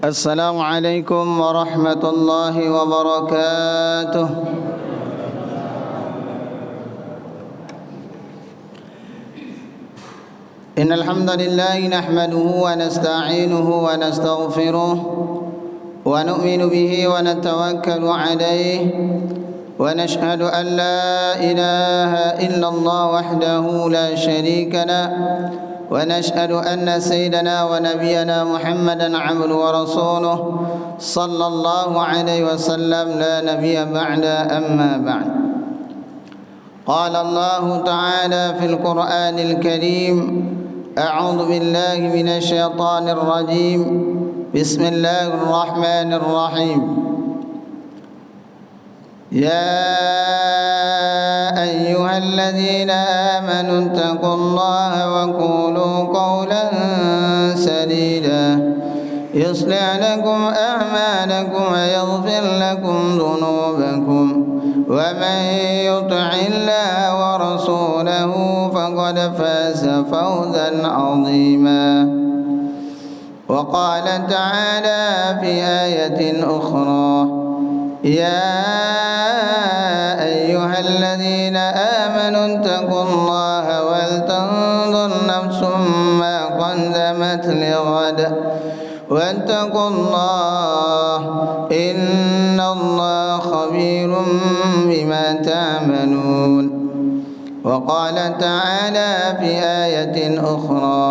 السلام عليكم ورحمة الله وبركاته. إن الحمد لله نحمده ونستعينه ونستغفره ونؤمن به ونتوكل عليه ونشهد أن لا إله إلا الله وحده لا شريك له ونشهد أن سيدنا ونبينا محمدا عبده ورسوله صلى الله عليه وسلم لا نبي بعد. أما بعد، قال الله تعالى في القرآن الكريم: أعوذ بالله من الشيطان الرجيم، بسم الله الرحمن الرحيم. يا أيها الذين آمنوا اتقوا الله وقولوا قولا سديدا يصلح لكم أعمالكم ويغفر لكم ذنوبكم ومن يطع الله ورسوله فقد فاز فوزا عظيما. وقال تعالى في آية أخرى: يا أيها الذين آمنوا اتقوا الله ولتنظر نفس ما قدمت لغد واتقوا الله إن الله خبير بما تعملون. وقال تعالى في آية أخرى: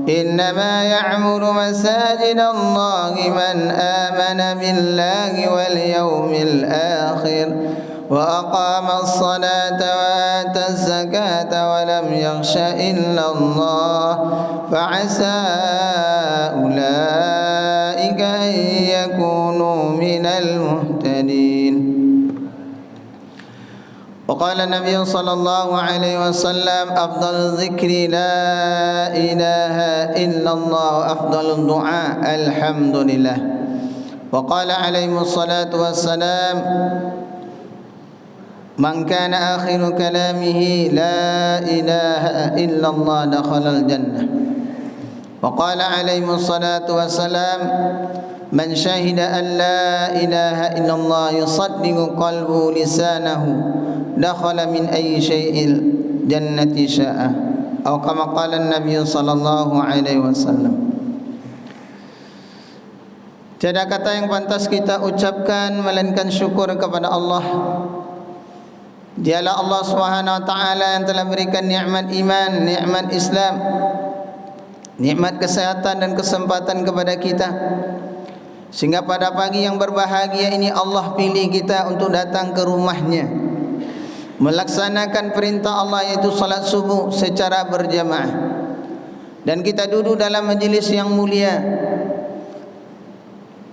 إنما يعمر مساجد الله من آمن بالله واليوم الآخر وأقام الصلاة وآتى الزكاة ولم يخش إلا الله فعسى أولئك أن يكونوا من المهتدين. وقال النبي صلى الله عليه وسلم: أفضل الذكر لا إله إلا الله، أفضل الدعاء الحمد لله. وقال عليه الصلاة والسلام: من كان آخر كلامه لا إله إلا الله دخل الجنة. وقال عليه الصلاة والسلام: من شهد أن لا إله إلا الله يصدق قلبه لسانه دخل من أي شيء الجنة شاء، أو كما قال النبي صلى الله عليه وسلم. Tiada kata yang pantas kita ucapkan melainkan syukur kepada Allah. Dialah Allah Subhanahu wa taala yang telah berikan nikmat iman, nikmat Islam, nikmat kesehatan dan kesempatan kepada kita, sehingga pada pagi yang berbahagia ini Allah pilih kita untuk datang ke rumahnya, melaksanakan perintah Allah yaitu salat subuh secara berjamaah. Dan kita duduk dalam majlis yang mulia.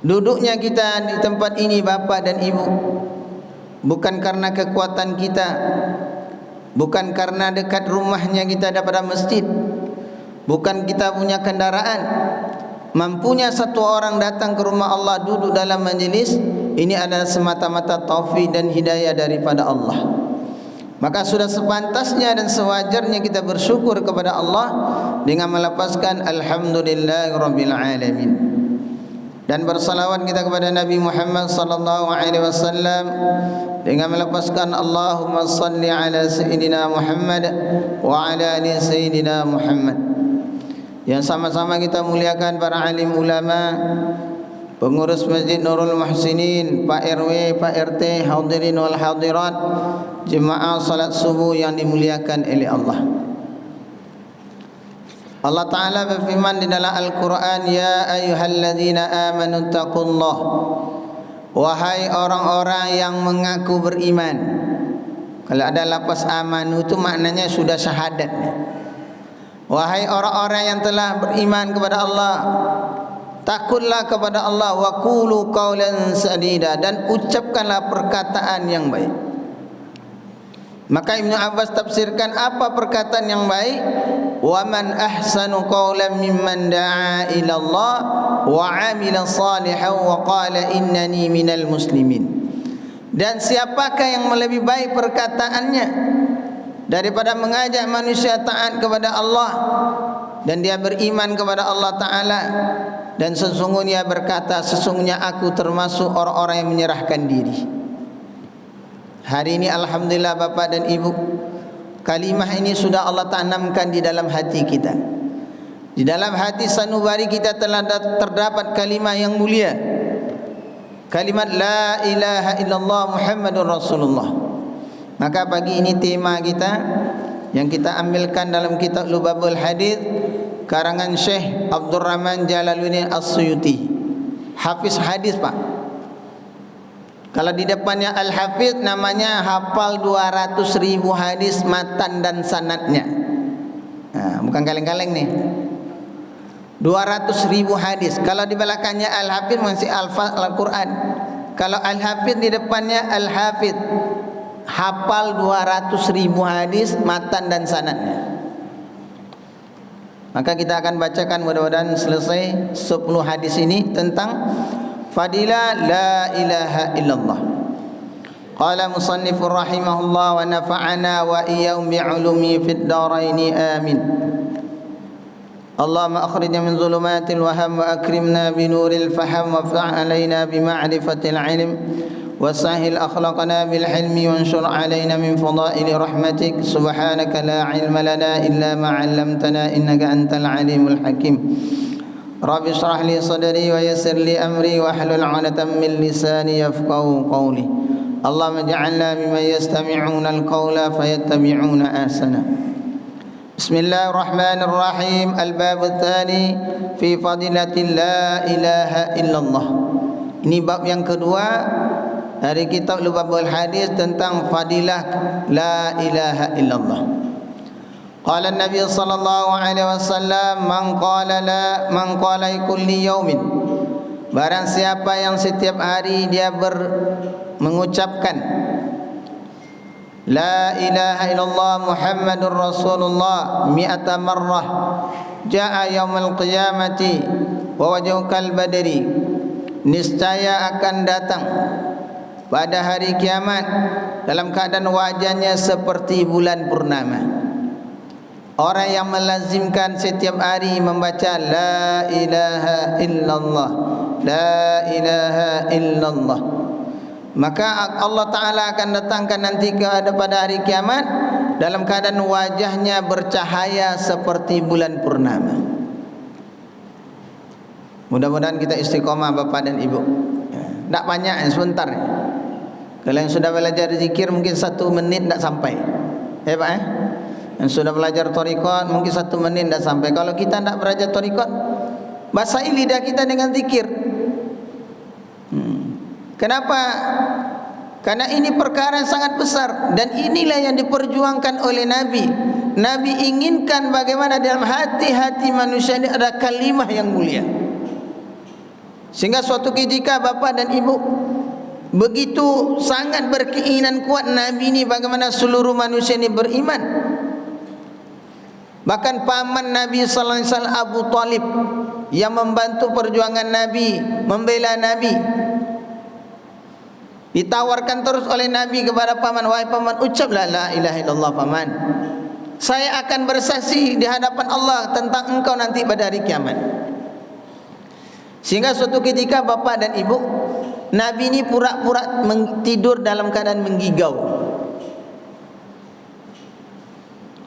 Duduknya kita di tempat ini Bapa dan Ibu bukan karena kekuatan kita, bukan karena dekat rumahnya kita daripada masjid, bukan kita punya kendaraan. Mampunya satu orang datang ke rumah Allah, duduk dalam majlis ini adalah semata-mata taufik dan hidayah daripada Allah. Maka sudah sepantasnya dan sewajarnya kita bersyukur kepada Allah dengan melafazkan alhamdulillahirabbil alamin. Dan bersalawat kita kepada Nabi Muhammad sallallahu alaihi wasallam dengan melafazkan Allahumma salli ala sayyidina Muhammad wa ala ali sayyidina Muhammad. Yang sama-sama kita muliakan para alim ulama, pengurus Masjid Nurul Muhsinin, Pak RW, Pak RT, hadirin wal hadirat, jemaah salat subuh yang dimuliakan oleh Allah. Allah Ta'ala berfirman di dalam Al-Quran: Ya ayyuhalladzina amanu taqullah. Wahai orang-orang yang mengaku beriman. Kalau ada lafaz amanu itu maknanya sudah syahadat. Wahai orang-orang yang telah beriman kepada Allah, takutlah kepada Allah, wa qulu qawlan sadida, dan ucapkanlah perkataan yang baik. Maka Ibnu Abbas tafsirkan apa perkataan yang baik? Wa man ahsanu qawlan mimman da'a ila Allah wa 'amila salihan wa qala innani minal muslimin. Dan siapakah yang lebih baik perkataannya daripada mengajak manusia taat kepada Allah dan dia beriman kepada Allah Ta'ala dan sesungguhnya berkata, sesungguhnya aku termasuk orang-orang yang menyerahkan diri. Hari ini alhamdulillah Bapak dan Ibu, kalimah ini sudah Allah tanamkan di dalam hati kita. Di dalam hati sanubari kita telah terdapat kalimah yang mulia, kalimat la ilaha illallah Muhammadur Rasulullah. Maka pagi ini tema kita yang kita ambilkan dalam kitab Lubabul Hadis karangan Syekh Abdurrahman Jalaluddin As-Suyuti, hafiz hadis Pak. Kalau di depannya Al-Hafiz, namanya hafal 200.000 hadis matan dan sanadnya. Nah, bukan kaleng-kaleng nih. 200.000 hadis. Kalau di belakangnya Al-Hafiz masih Al-Quran. Kalau Al-Hafiz di depannya Al-Hafiz, hafal 200.000 hadis matan dan sanadnya. Maka kita akan bacakan, mudah-mudahan selesai 10 hadis ini tentang fadilah la ilaha illallah. Qala musannifur rahimahullah wa nafa'ana wa iyyahum bi'ulumi fid dharaini amin. Allahumma akhrijna min zulumatil waham wa akrimna bi nuril faham wa fa'alaina bi ma'rifatil ilm wa sahil akhlaqana bil hilmi wa anshur alaina min fadaili rahmatik. Subhanaka la ilma lana illa ma 'allamtana innaka antal alimul hakim. Rabbi shrah li sadri wa yassir li amri wa hlul 'uqdatam min lisani yafqahu qawli. Allahumma ij'alna mimman yastami'una al-qawla fayattabi'una ahsana. Bismillahirrahmanirrahim. Al-bab tsani fi fadilatil la ilaha illallah. Ini bab yang kedua dari kitab Lubabul Hadis tentang fadilah la ilaha illallah. Qala Nabi sallallahu alaihi wasallam, man qala kulli yaumin, barang siapa yang setiap hari dia mengucapkan la ilaha illallah Muhammadur Rasulullah mi'ata marrah, jaa yaumul qiyamati wa wajhukal badri, niscaya akan datang pada hari kiamat dalam keadaan wajahnya seperti bulan purnama. Orang yang melazimkan setiap hari membaca la ilaha illallah, la ilaha illallah, maka Allah Ta'ala akan datangkan nanti pada hari kiamat dalam keadaan wajahnya bercahaya seperti bulan purnama. Mudah-mudahan kita istiqomah Bapak dan Ibu. Tak banyak, sebentar. Kalau yang sudah belajar zikir mungkin 1 menit tak sampai. Pak Yang sudah belajar thariqat mungkin 1 menit tak sampai. Kalau kita tak belajar thariqat, basahi lidah kita dengan zikir. Kenapa? Karena ini perkara yang sangat besar, dan inilah yang diperjuangkan oleh Nabi. Nabi inginkan bagaimana dalam hati-hati manusia ini ada kalimah yang mulia. Sehingga suatu ketika Bapak dan Ibu begitu sangat berkeinginan kuat Nabi ini bagaimana seluruh manusia ini beriman. Bahkan paman Nabi sallallahu alaihi wasallam Abu Talib yang membantu perjuangan Nabi, membela Nabi, ditawarkan terus oleh Nabi kepada paman, wahai paman, ucaplah la ilaha illallah paman, saya akan bersaksi di hadapan Allah tentang engkau nanti pada hari kiamat. Sehingga suatu ketika Bapak dan Ibu, Nabi ini pura-pura tidur dalam keadaan menggigau.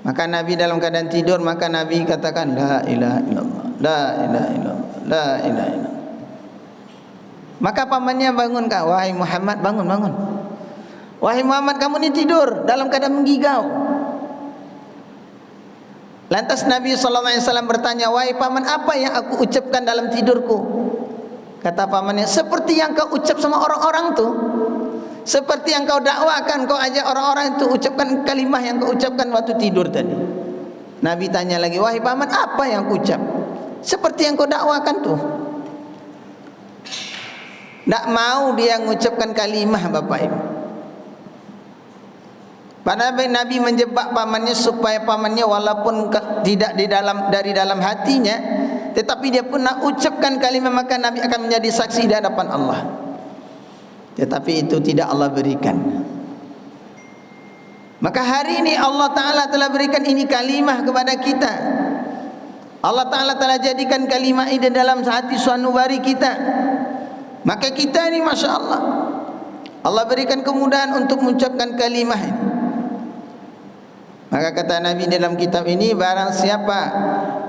Maka Nabi dalam keadaan tidur, maka Nabi katakan la ilaha illallah, la ilaha illallah, la ilaha illallah. Maka pamannya bangun, wahai Muhammad, bangun. Wahai Muhammad, kamu ini tidur dalam keadaan menggigau. Lantas Nabi SAW bertanya, wahai paman, apa yang aku ucapkan dalam tidurku? Kata pamannya, seperti yang kau ucap sama orang-orang tu, seperti yang kau dakwakan, kau ajak orang-orang itu ucapkan kalimah yang kau ucapkan waktu tidur tadi. Nabi tanya lagi, wahai paman, apa yang aku ucap? Seperti yang kau dakwakan tu. Tak mau dia mengucapkan kalimah Bapak Ibu. Padahal Nabi menjebak pamannya supaya pamannya walaupun tidak dari dalam hatinya, tetapi dia pun nak ucapkan kalimah, maka Nabi akan menjadi saksi di hadapan Allah. Tetapi itu tidak Allah berikan. Maka hari ini Allah Ta'ala telah berikan ini kalimah kepada kita. Allah Ta'ala telah jadikan kalimah ini dalam hati sanubari kita. Maka kita ini Masya Allah, Allah berikan kemudahan untuk mengucapkan kalimah ini. Maka kata Nabi dalam kitab ini, barang siapa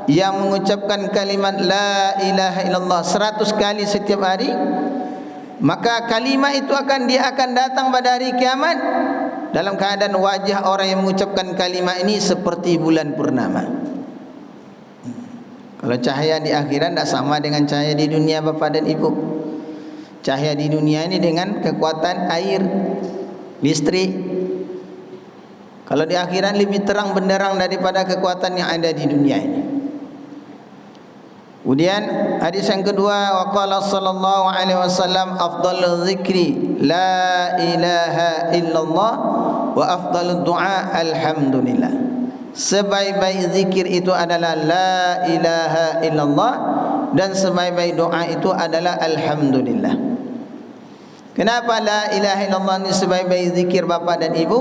yang mengucapkan kalimat la ilaha illallah 100 kali setiap hari, maka kalimat itu dia akan datang pada hari kiamat dalam keadaan wajah orang yang mengucapkan kalimat ini seperti bulan purnama. Kalau cahaya di akhirat tidak sama dengan cahaya di dunia Bapak dan Ibu. Cahaya di dunia ini dengan kekuatan air, listrik. Kalau di akhirat lebih terang benderang daripada kekuatan yang ada di dunia ini. Kemudian hadis yang kedua, waqala sallallahu alaihi wasallam, afdalul zikri la ilaha illallah wa afdalud du'a alhamdulillah. Sebaik-baik zikir itu adalah la ilaha illallah, dan sebaik-baik doa itu adalah alhamdulillah. Kenapa la ilaha illallah ini sebaik-baik zikir Bapak dan Ibu?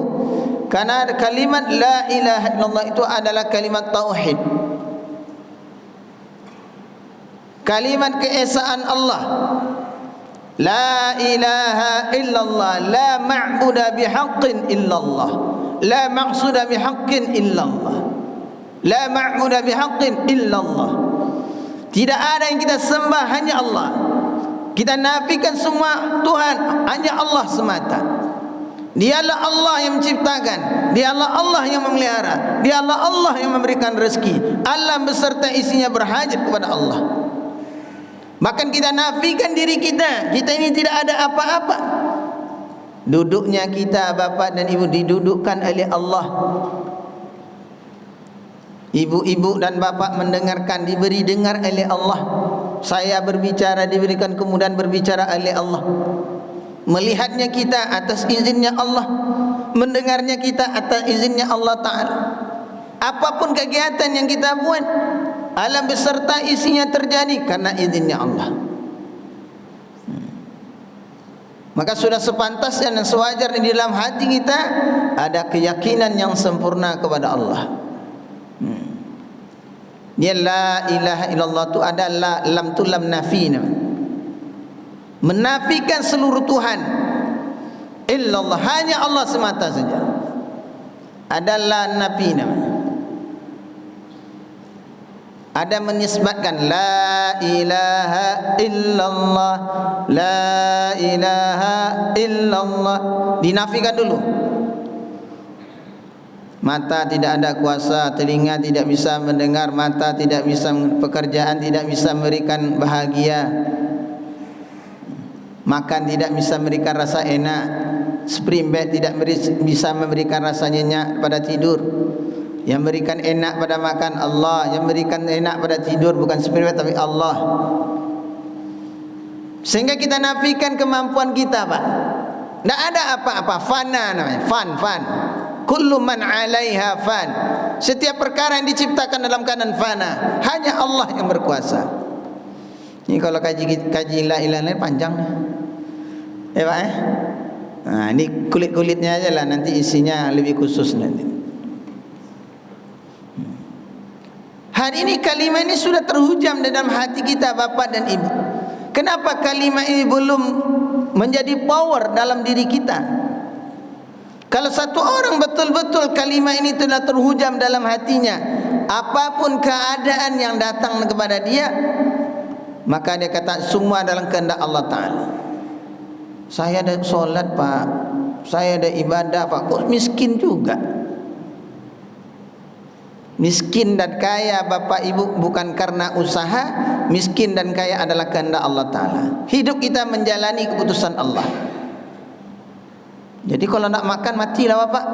Karena kalimat la ilaha illallah itu adalah kalimat tauhid, kalimat keesaan Allah. La ilaha illallah, la ma'buda bihaqqin illallah, la maqsuda bihaqqin illallah, la ma'buda bihaqqin illallah. Tidak ada yang kita sembah, hanya Allah. Kita nafikan semua Tuhan, hanya Allah semata. Dialah Allah yang menciptakan, dialah Allah yang memelihara, dialah Allah yang memberikan rezeki. Alam beserta isinya berhajat kepada Allah. Bahkan kita nafikan diri kita, kita ini tidak ada apa-apa. Duduknya kita Bapak dan Ibu didudukkan oleh Allah. Ibu-ibu dan bapak mendengarkan, diberi dengar oleh Allah. Saya berbicara, diberikan kemudahan berbicara oleh Allah. Melihatnya kita atas izinnya Allah, mendengarnya kita atas izinnya Allah Ta'ala. Apapun kegiatan yang kita buat, alam beserta isinya terjadi karena izinnya Allah. Maka sudah sepantasnya dan sewajarnya di dalam hati kita ada keyakinan yang sempurna kepada Allah. Dia la ilaha illallah tu adalah lam tu lam nafi, menafikan seluruh Tuhan. Illallah, hanya Allah semata saja. Adalah nafi namanya. Ada menisbatkan la ilaha illallah, la ilaha illallah, dinafikan dulu. Mata tidak ada kuasa, telinga tidak bisa mendengar, mata tidak bisa, pekerjaan tidak bisa memberikan bahagia, makan tidak bisa memberikan rasa enak, spring bed tidak bisa memberikan rasa nyenyak pada tidur. Yang memberikan enak pada makan Allah, yang memberikan enak pada tidur bukan spring bed tapi Allah. Sehingga kita nafikan kemampuan kita, Pak. Tidak ada apa-apa, fana namanya, fan. Kullu man 'alaiha fan. Setiap perkara yang diciptakan dalam keadaan fana, hanya Allah yang berkuasa. Ini kalau kaji la ilaha illallah panjang. Pak Nah, ini kulit-kulitnya aja lah, nanti isinya lebih khusus nanti. Hari ini kalimat ini sudah terhujam dalam hati kita Bapak dan Ibu. Kenapa kalimat ini belum menjadi power dalam diri kita? Kalau satu orang betul-betul kalimat ini telah terhujam dalam hatinya, apapun keadaan yang datang kepada dia, maka dia kata semua dalam kehendak Allah Ta'ala. Saya ada solat Pak, saya ada ibadah Pak, kok miskin juga? Miskin dan kaya Bapak Ibu bukan karena usaha, miskin dan kaya adalah kehendak Allah Ta'ala. Hidup kita menjalani keputusan Allah. Jadi kalau nak makan matilah Bapak.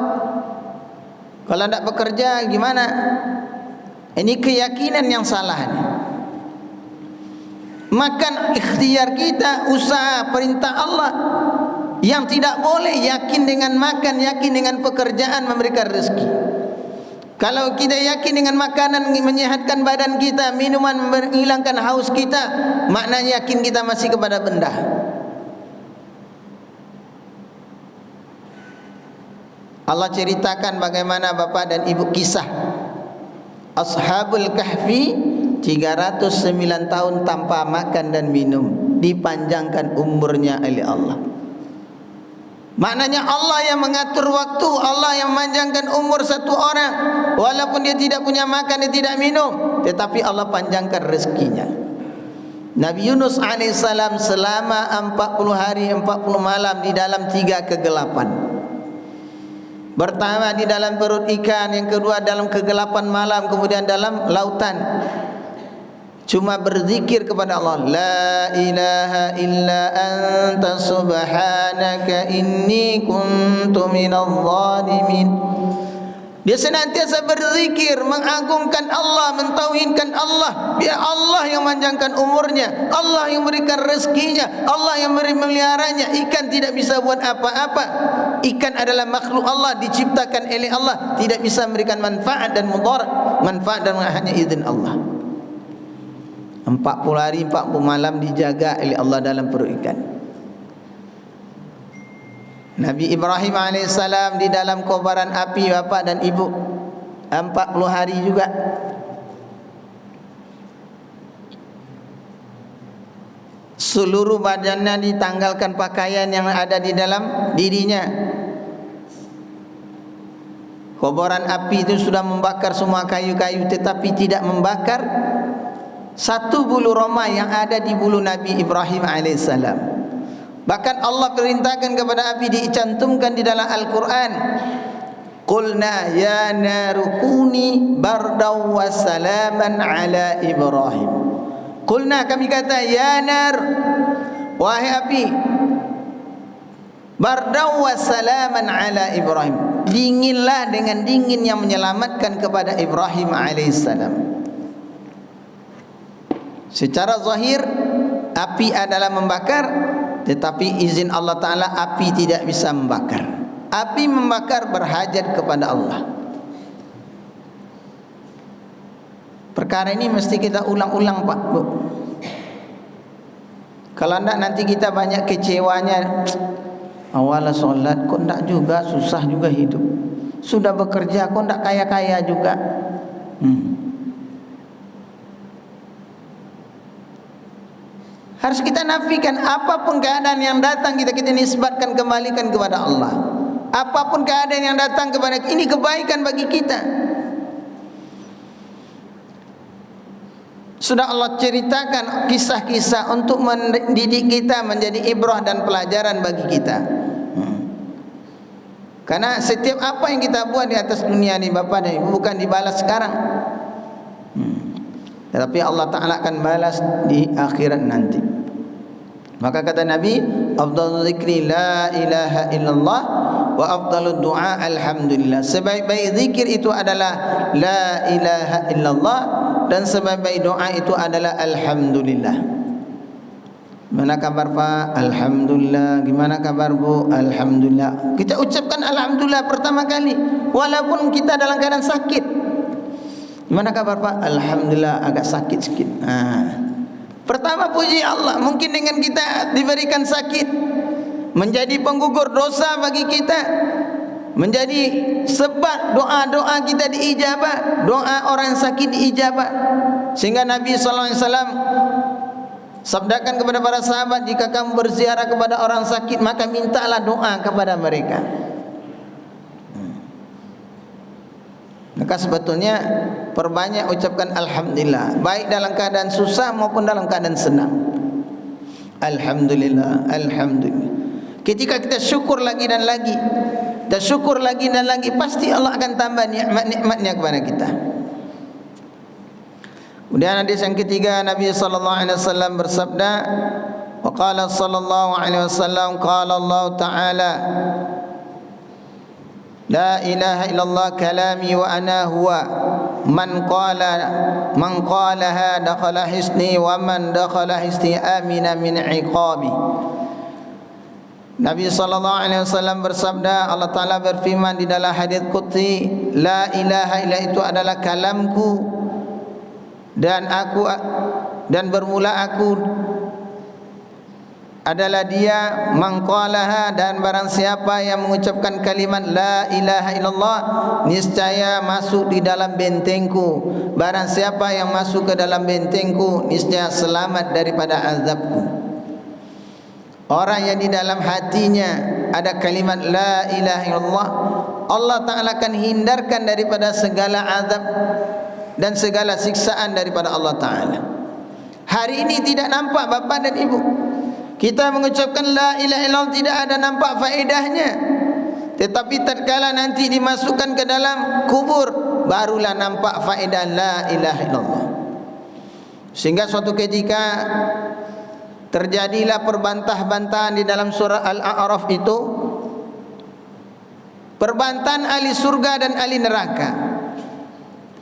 Kalau nak bekerja gimana? Ini keyakinan yang salah ini. Makan ikhtiar kita, usaha, perintah Allah. Yang tidak boleh yakin dengan makan, yakin dengan pekerjaan memberikan rezeki. Kalau kita yakin dengan makanan menyehatkan badan kita, minuman menghilangkan haus kita, maknanya yakin kita masih kepada benda. Allah ceritakan bagaimana Bapak dan Ibu kisah Ashabul Kahfi 309 tahun tanpa makan dan minum, dipanjangkan umurnya oleh Allah. Maknanya Allah yang mengatur waktu, Allah yang memanjangkan umur satu orang, walaupun dia tidak punya makan, dia tidak minum, tetapi Allah panjangkan rezekinya. Nabi Yunus alaihissalam selama 40 hari 40 malam di dalam 3 kegelapan. Pertama di dalam perut ikan, yang kedua dalam kegelapan malam, kemudian dalam lautan. Cuma berzikir kepada Allah, la ilaha illa anta subhanaka inni kuntu minadh dhalimin. Dia senantiasa berzikir, mengagungkan Allah, mentauhidkan Allah. Biar Allah yang memanjangkan umurnya, Allah yang memberikan rezekinya, Allah yang memeliharanya. Ikan tidak bisa buat apa-apa. Ikan adalah makhluk Allah, diciptakan oleh Allah, tidak bisa memberikan manfaat dan mudarat. Manfaat dan hanya izin Allah. 40 hari 40 malam dijaga oleh Allah dalam perut ikan. Nabi Ibrahim alaihissalam di dalam kobaran api bapa dan ibu 40 hari juga. Seluruh badannya ditanggalkan pakaian yang ada di dalam dirinya. Kobaran api itu sudah membakar semua kayu-kayu, tetapi tidak membakar satu bulu roma yang ada di bulu Nabi Ibrahim alaihissalam. Bahkan Allah perintahkan kepada api, dicantumkan di dalam Al-Quran, qulna ya naru kuni bardaw wa salaman ala Ibrahim. Qulna, kami kata, ya nar, wahai api, bardaw wa salaman ala Ibrahim, dinginlah dengan dingin yang menyelamatkan kepada Ibrahim alaihissalam. Secara zahir api adalah membakar, tetapi izin Allah Ta'ala api tidak bisa membakar. Api membakar berhajat kepada Allah. Perkara ini mesti kita ulang-ulang Pak Bu. Kalau tidak nanti kita banyak kecewanya. Awal solat kok tidak juga, susah juga hidup. Sudah bekerja kok tidak kaya-kaya juga. Harus kita nafikan apapun keadaan yang datang, kita nisbatkan, kembalikan kepada Allah. Apapun keadaan yang datang kepada kita, ini kebaikan bagi kita. Sudah Allah ceritakan kisah-kisah untuk mendidik kita, menjadi ibrah dan pelajaran bagi kita. Karena setiap apa yang kita buat di atas dunia ini Bapak dan Ibu bukan dibalas sekarang, tetapi Allah Ta'ala akan balas di akhirat nanti. Maka kata Nabi, afdalul zikri la ilaha illallah wa afdalud du'a alhamdulillah. Sebaik-baik zikir itu adalah la ilaha illallah, dan sebaik-baik doa itu adalah alhamdulillah. Gimana kabar Pak? Alhamdulillah. Gimana kabar Bu? Alhamdulillah. Kita ucapkan alhamdulillah pertama kali walaupun kita dalam keadaan sakit. Gimana kabar Pak? Alhamdulillah, agak sakit sedikit. Pertama puji Allah. Mungkin dengan kita diberikan sakit menjadi penggugur dosa bagi kita, menjadi sebab doa-doa kita diijabah, doa orang sakit diijabah. Sehingga Nabi SAW sabdakan kepada para sahabat, jika kamu berziarah kepada orang sakit, maka mintalah doa kepada mereka. Maka sebetulnya perbanyak ucapkan alhamdulillah, baik dalam keadaan susah maupun dalam keadaan senang. Alhamdulillah, alhamdulillah. Ketika kita syukur lagi dan lagi, kita syukur lagi dan lagi, pasti Allah akan tambah nikmat-nikmatnya kepada kita. Kemudian hadis yang ketiga, Nabi sallallahu alaihi wasallam bersabda, wa qala sallallahu alaihi wasallam, qala Allah Ta'ala, la ilaha illallah kalami wa ana huwa man qalaha dakhala hisni wa man dakhala hisni amina min iqabi. Nabi sallallahu alaihi wasallam bersabda, Allah Taala berfirman di dalam hadis qudsi, la ilaha illa itu adalah kalamku dan bermula aku adalah dia mangqalaha, dan barang siapa yang mengucapkan kalimat la ilaha illallah niscaya masuk di dalam bentengku. Barang siapa yang masuk ke dalam bentengku niscaya selamat daripada azabku. Orang yang di dalam hatinya ada kalimat la ilaha illallah, Allah Ta'ala akan hindarkan daripada segala azab dan segala siksaan daripada Allah Ta'ala. Hari ini tidak nampak bapa dan ibu, kita mengucapkan la ilaha illallah tidak ada nampak faedahnya. Tetapi tatkala nanti dimasukkan ke dalam kubur, barulah nampak faedah la ilaha illallah. Sehingga suatu ketika terjadilah perbantah-bantahan di dalam surah Al-A'raf itu, perbantahan ahli surga dan ahli neraka.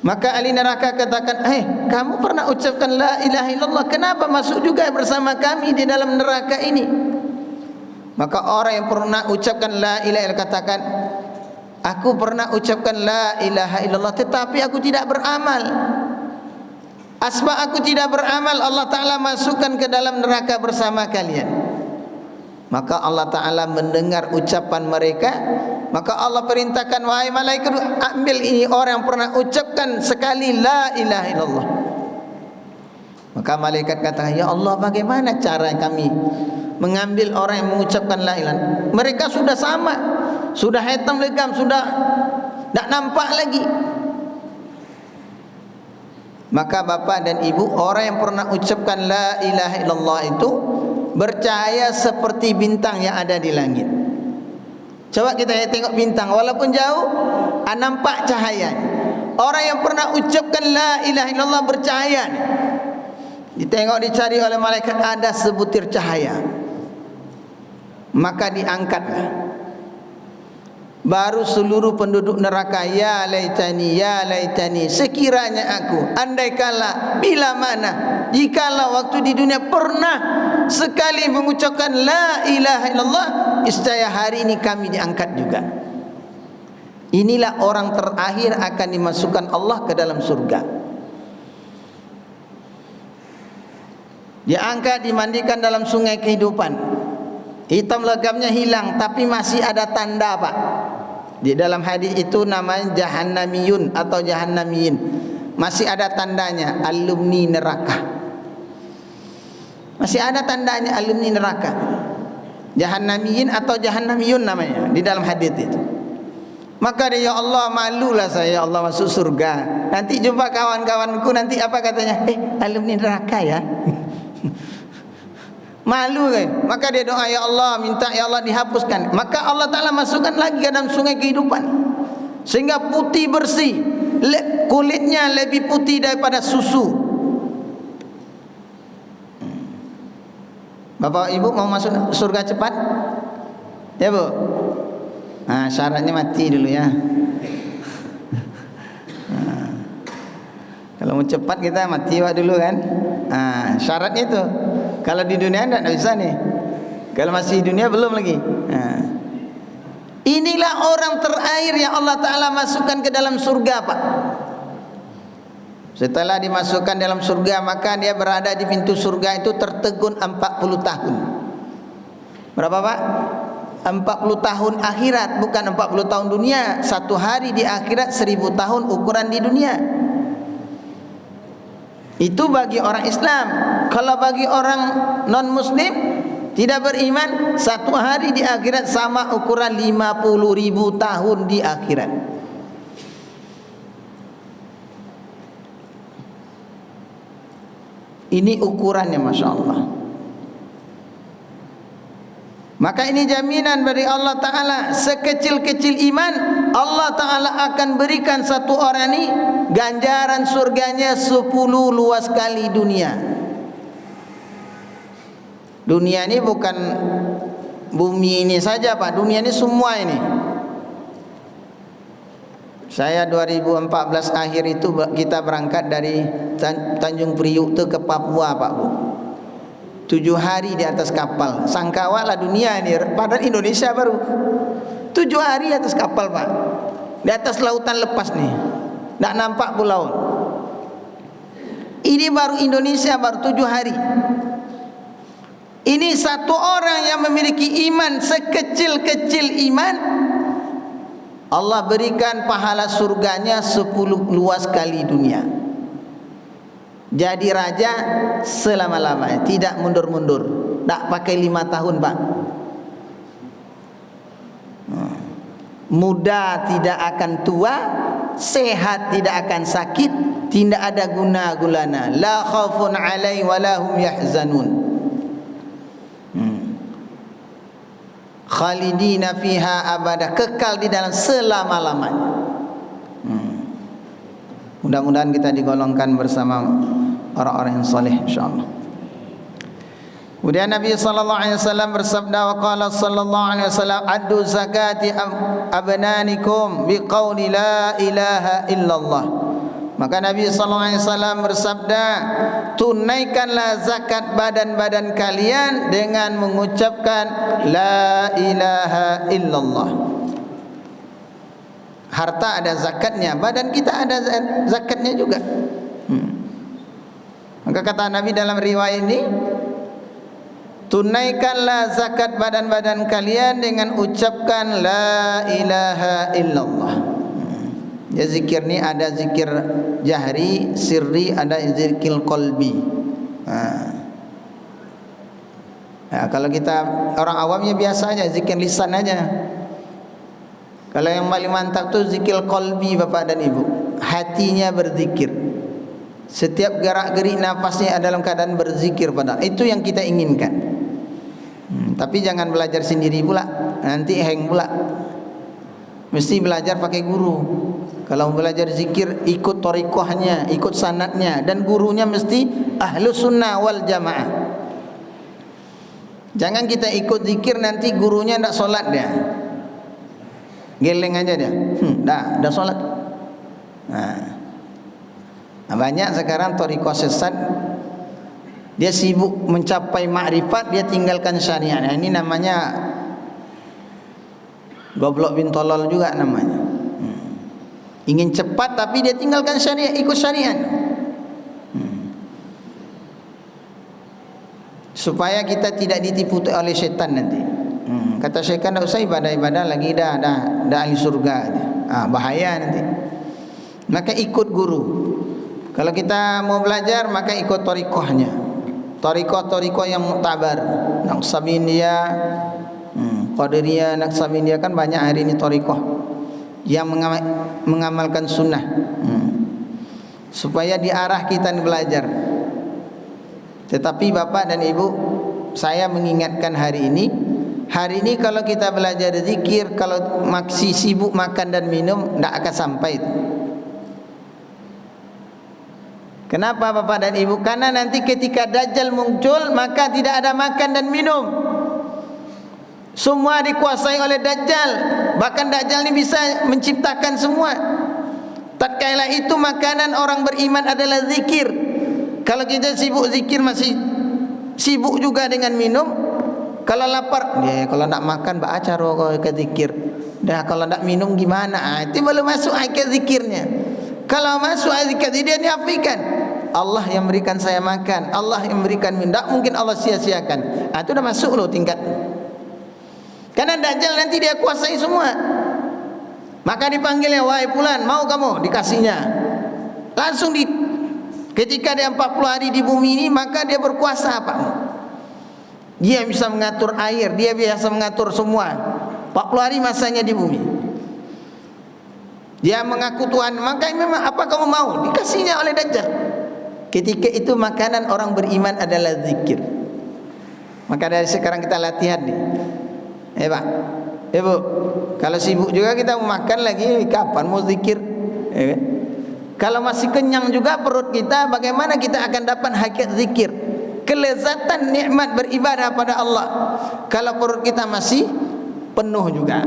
Maka ahli neraka katakan, kamu pernah ucapkan la ilaha illallah, kenapa masuk juga bersama kami di dalam neraka ini? Maka orang yang pernah ucapkan la ilaha illallah katakan, aku pernah ucapkan la ilaha illallah tetapi aku tidak beramal. Asbab aku tidak beramal, Allah Ta'ala masukkan ke dalam neraka bersama kalian. Maka Allah Ta'ala mendengar ucapan mereka, maka Allah perintahkan, wahai malaikat, ambil ini orang yang pernah ucapkan sekali la ilaha illallah. Maka malaikat kata, ya Allah, bagaimana cara kami mengambil orang yang mengucapkan la ilaha? Mereka sudah sama, sudah hitam legam, sudah tak nampak lagi. Maka bapak dan ibu, orang yang pernah ucapkan la ilaha illallah itu bercahaya seperti bintang yang ada di langit. Coba kita tengok bintang, walaupun jauh, nampak cahaya. Orang yang pernah ucapkan la ilaha illallah bercahaya. Ditengok, dicari oleh malaikat, ada sebutir cahaya. Maka diangkatlah. Baru seluruh penduduk neraka, ya laitani, sekiranya aku, andaikala, bila mana, jikalau waktu di dunia pernah sekali mengucapkan la ilaha illallah, niscaya hari ini kami diangkat juga. Inilah orang terakhir akan dimasukkan Allah ke dalam surga. Diangkat, dimandikan dalam sungai kehidupan. Hitam legamnya hilang, tapi masih ada tanda, Pak. Di dalam hadis itu namanya jahannamiyun atau jahannamiyin. Masih ada tandanya, alumni neraka. Masih ada tandanya, alumni neraka. Jahannamiyin atau jahannamiyun namanya di dalam hadis itu. Maka dia, ya Allah, malulah saya, ya Allah, masuk surga. Nanti jumpa kawan-kawanku, nanti apa katanya? Alumni neraka ya. Malu kan? Maka dia doa, ya Allah, minta ya Allah dihapuskan. Maka Allah Ta'ala masukkan lagi ke dalam sungai kehidupan, sehingga putih bersih, kulitnya lebih putih daripada susu. Bapak ibu mau masuk surga cepat? Ya bu? Nah, syaratnya mati dulu ya. Kalau mau cepat kita mati dulu kan? Nah, syaratnya itu. Kalau di dunia tidak bisa nih. Kalau masih di dunia belum lagi. Nah, inilah orang terakhir yang Allah Ta'ala masukkan ke dalam surga, Pak. Setelah dimasukkan dalam surga, maka dia berada di pintu surga itu tertegun 40 tahun. Berapa, Pak? 40 tahun akhirat, bukan 40 tahun dunia. Satu hari di akhirat 1000 tahun ukuran di dunia. Itu bagi orang Islam. Kalau bagi orang non muslim, tidak beriman, satu hari di akhirat sama ukuran 50.000 tahun di akhirat. Ini ukurannya, Masya Allah. Maka ini jaminan dari Allah Ta'ala, sekecil-kecil iman, Allah Ta'ala akan berikan satu orang ini ganjaran surganya 10 luas kali dunia. Dunia ini bukan bumi ini saja, Pak. Dunia ini semua ini. Saya 2014 akhir itu kita berangkat dari Tanjung Priuk itu ke Papua, Pak Bu. 7 hari di atas kapal. Sangkawalah dunia ini, padahal Indonesia baru 7 hari atas kapal, Pak. Di atas lautan lepas nih, tak nampak pulau. Ini baru Indonesia, baru 7 hari. Ini satu orang yang memiliki iman sekecil-kecil iman, Allah berikan pahala surganya 10 luas kali dunia. Jadi raja selama-lamanya, tidak mundur-mundur. Tak pakai 5 tahun, Pak. Muda tidak akan tua, sehat tidak akan sakit, tidak ada guna-gulana. La khaufun alaihi wa la hum yahzanun. Khalidina fiha abada, kekal di dalam selama-lamanya. Mudah-mudahan kita digolongkan bersama orang-orang yang saleh insyaallah. Kemudian Nabi sallallahu alaihi wasallam bersabda, wa qala sallallahu alaihi wasallam, addu zakati abnanikum biqauli la ilaha illallah. Maka Nabi sallallahu alaihi wasallam bersabda, tunaikanlah zakat badan-badan kalian dengan mengucapkan la ilaha illallah. Harta ada zakatnya, badan kita ada zakatnya juga. Maka kata Nabi dalam riwayat ini, tunaikanlah zakat badan-badan kalian dengan ucapkan la ilaha illallah. Ya, zikir ni ada zikir jahri, sirri, ada zikir qalbi. Kalau kita orang awamnya biasa aja zikir lisan aja. Kalau yang paling mantap tu zikir qalbi, Bapak dan Ibu. Hatinya berzikir. Setiap gerak-gerik nafasnya dalam keadaan berzikir pada. Itu yang kita inginkan. Tapi jangan belajar sendiri pula, nanti hang pula. Mesti belajar pakai guru. Kalau belajar zikir, ikut thariqahnya, ikut sanadnya, dan gurunya mesti ahlus sunnah wal jamaah. Jangan kita ikut zikir nanti gurunya tidak solat dia, geleng aja dia, dah solat. Nah, banyak sekarang thariqah sesat. Dia sibuk mencapai makrifat, dia tinggalkan syariat. Nah, ini namanya goblok bin tolol juga namanya. Ingin cepat tapi dia tinggalkan syariat, ikut syariat. Supaya kita tidak ditipu oleh syaitan nanti. Kata syaitan, tak usah ibadah-ibadah lagi, dah ahli surga. Bahaya nanti. Maka ikut guru. Kalau kita mau belajar, maka ikut thariqahnya. Thariqah yang muktabar, Naqsabindiyah, Qadiriyah, Naqsabindiyah, kan banyak hari ini thariqah yang mengamalkan sunnah, supaya diarah kita belajar. Tetapi Bapak dan Ibu, saya mengingatkan hari ini kalau kita belajar zikir, kalau masih sibuk makan dan minum, tidak akan sampai itu. Kenapa Bapak dan Ibu? Karena nanti ketika Dajjal muncul, maka tidak ada makan dan minum. Semua dikuasai oleh Dajjal. Bahkan Dajjal ini bisa menciptakan semua. Tatkala itu makanan orang beriman adalah zikir. Kalau kita sibuk zikir, masih sibuk juga dengan minum. Kalau lapar, kalau nak makan baca rokok ke zikir. Dah kalau nak minum gimana? Itu belum masuk ke zikirnya. Kalau masuk zikir, dia diafikan. Allah yang berikan saya makan, Allah yang berikan minum. Tak mungkin Allah sia-siakan. Itu dah masuk loh tingkat. Karena Dajjal nanti dia kuasai semua. Maka dipanggilnya, wahai fulan, mau kamu? Dikasihnya. Langsung ketika dia 40 hari di bumi ini, maka dia berkuasa apa? Dia bisa mengatur air, dia biasa mengatur semua. 40 hari masanya di bumi. Dia mengaku Tuhan, maka memang apa kamu mau? Dikasihnya oleh Dajjal. Ketika itu makanan orang beriman adalah zikir. Maka dari sekarang kita latihan nih. Pak, Ibu, kalau sibuk juga kita mau makan lagi, kapan mau zikir? Kalau masih kenyang juga perut kita, bagaimana kita akan dapat hakikat zikir? Kelezatan nikmat beribadah pada Allah. Kalau perut kita masih penuh juga.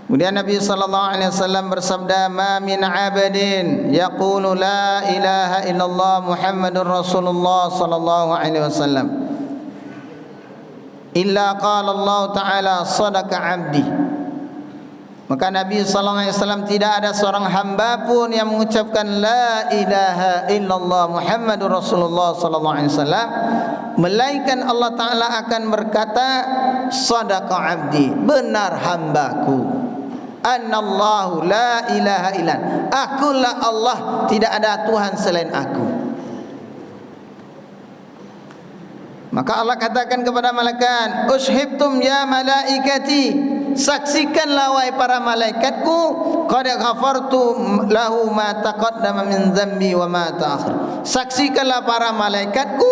Kemudian Nabi sallallahu alaihi wasallam bersabda, "Ma min 'abdin yaqulu la ilaha illallah Muhammadur Rasulullah sallallahu alaihi wasallam illa qala Allah taala sadaqa 'abdi." Maka Nabi sallallahu alaihi wasallam tidak ada seorang hamba pun yang mengucapkan la ilaha illallah Muhammadur Rasulullah sallallahu alaihi wasallam melainkan Allah taala akan berkata sadaqa abdi, benar hambaku, annallahu la ilaha illan, akulah Allah, tidak ada Tuhan selain aku. Maka Allah katakan kepada malaikat, ushibtum ya malaikati, saksikanlah wahai para malaikatku, qad ghafartu lahu ma taqaddama min dhanbi wa ma ta'akhir. Saksikanlah para malaikatku,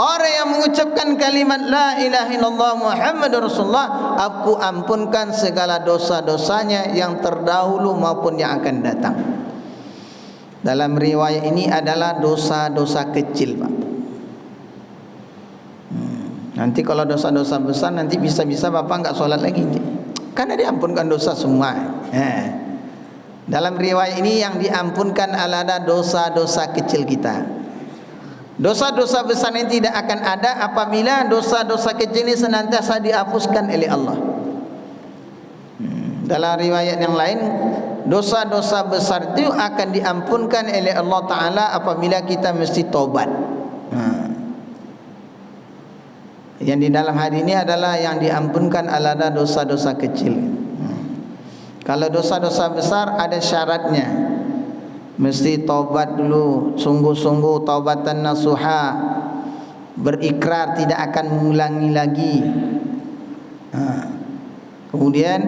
orang yang mengucapkan kalimat la ilaha illallah Muhammadur Rasulullah, aku ampunkan segala dosa-dosanya yang terdahulu maupun yang akan datang. Dalam riwayat ini adalah dosa-dosa kecil, Pak. Nanti kalau dosa-dosa besar, nanti bisa-bisa Bapak enggak sholat lagi, karena diampunkan dosa semua. Dalam riwayat ini yang diampunkan adalah dosa-dosa kecil kita. Dosa-dosa besar ini tidak akan ada apabila dosa-dosa kecil ini senantiasa dihapuskan oleh Allah. Dalam riwayat yang lain, dosa-dosa besar itu akan diampunkan oleh Allah Ta'ala apabila kita mesti taubat. Yang di dalam hadis ini adalah yang diampunkan adalah dosa-dosa kecil. Kalau dosa-dosa besar ada syaratnya, mesti taubat dulu, sungguh-sungguh taubatan nasuha, berikrar tidak akan mengulangi lagi. Kemudian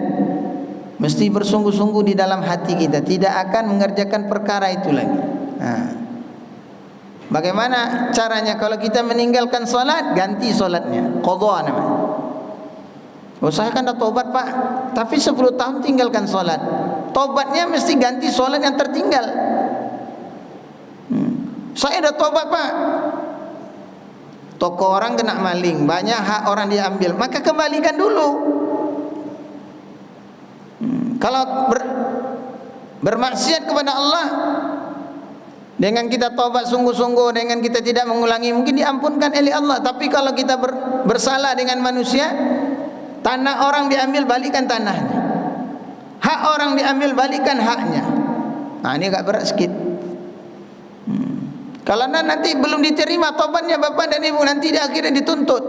mesti bersungguh-sungguh di dalam hati kita, tidak akan mengerjakan perkara itu lagi. Bagaimana caranya? Kalau kita meninggalkan solat, ganti solatnya, qadha namanya. Oh, saya kan dah tobat Pak, tapi 10 tahun tinggalkan solat. Tobatnya mesti ganti solat yang tertinggal. Saya dah tobat Pak, toko orang kena maling, banyak hak orang diambil, maka kembalikan dulu. Kalau bermaksiat kepada Allah, dengan kita taubat sungguh-sungguh, dengan kita tidak mengulangi, mungkin diampunkan oleh Allah. Tapi kalau kita bersalah dengan manusia, tanah orang diambil, balikan tanahnya, hak orang diambil, balikan haknya. Ini agak berat sikit. Kalau nanti belum diterima taubatnya Bapak dan Ibu, nanti di akhirnya dituntut.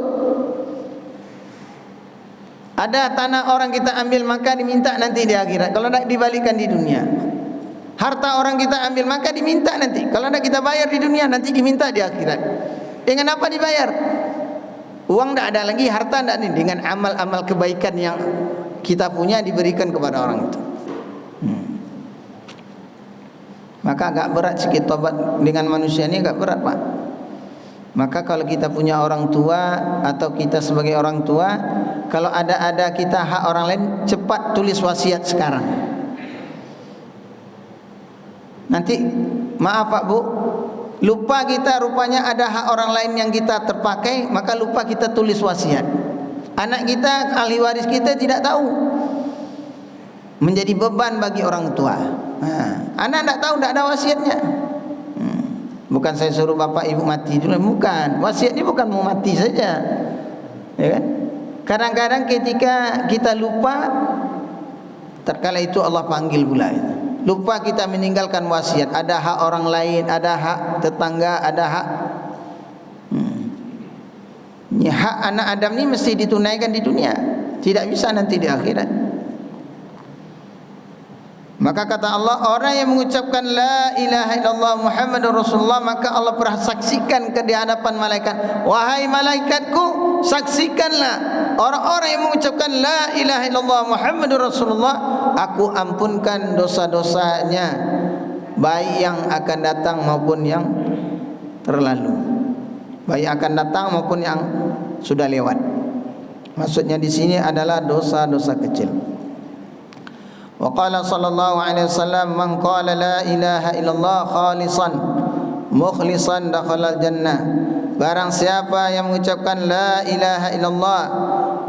Ada tanah orang kita ambil, maka diminta nanti di akhirat. Kalau tidak dibalikan di dunia. Harta orang kita ambil, maka diminta nanti. Kalau tidak kita bayar di dunia, nanti diminta di akhirat. Dengan apa dibayar? Uang tidak ada lagi, harta tidak ada. Dengan amal-amal kebaikan yang kita punya diberikan kepada orang itu. Maka agak berat sikit tobat dengan manusia ini, agak berat Pak. Maka kalau kita punya orang tua atau kita sebagai orang tua, kalau ada kita hak orang lain, cepat tulis wasiat sekarang. Nanti maaf Pak Bu, lupa kita, rupanya ada hak orang lain yang kita terpakai, maka lupa kita tulis wasiat. Anak kita, ahli waris kita tidak tahu, menjadi beban bagi orang tua. Anak tidak tahu, tidak ada wasiatnya. Bukan saya suruh bapak ibu mati dulu, bukan. Wasiat ini bukan mau mati saja, ya kan? Kadang-kadang ketika kita lupa, terkala itu Allah panggil pula. Lupa kita meninggalkan wasiat. Ada hak orang lain, ada hak tetangga, ada hak. Hak anak Adam ini mesti ditunaikan di dunia, tidak bisa nanti di akhirat. Maka kata Allah, orang yang mengucapkan la ilaha illallah Muhammadur Rasulullah, maka Allah pernah saksikan di hadapan malaikat, wahai malaikatku, saksikanlah orang-orang yang mengucapkan la ilaha illallah Muhammadur Rasulullah, aku ampunkan dosa-dosanya, baik yang akan datang maupun yang terlalu, baik yang akan datang maupun yang sudah lewat. Maksudnya di sini adalah dosa-dosa kecil. Wa qala sallallahu alaihi wasallam, man qala la ilaha illallah khalisan mukhlisan dakhalal jannah. Barang siapa yang mengucapkan la ilaha illallah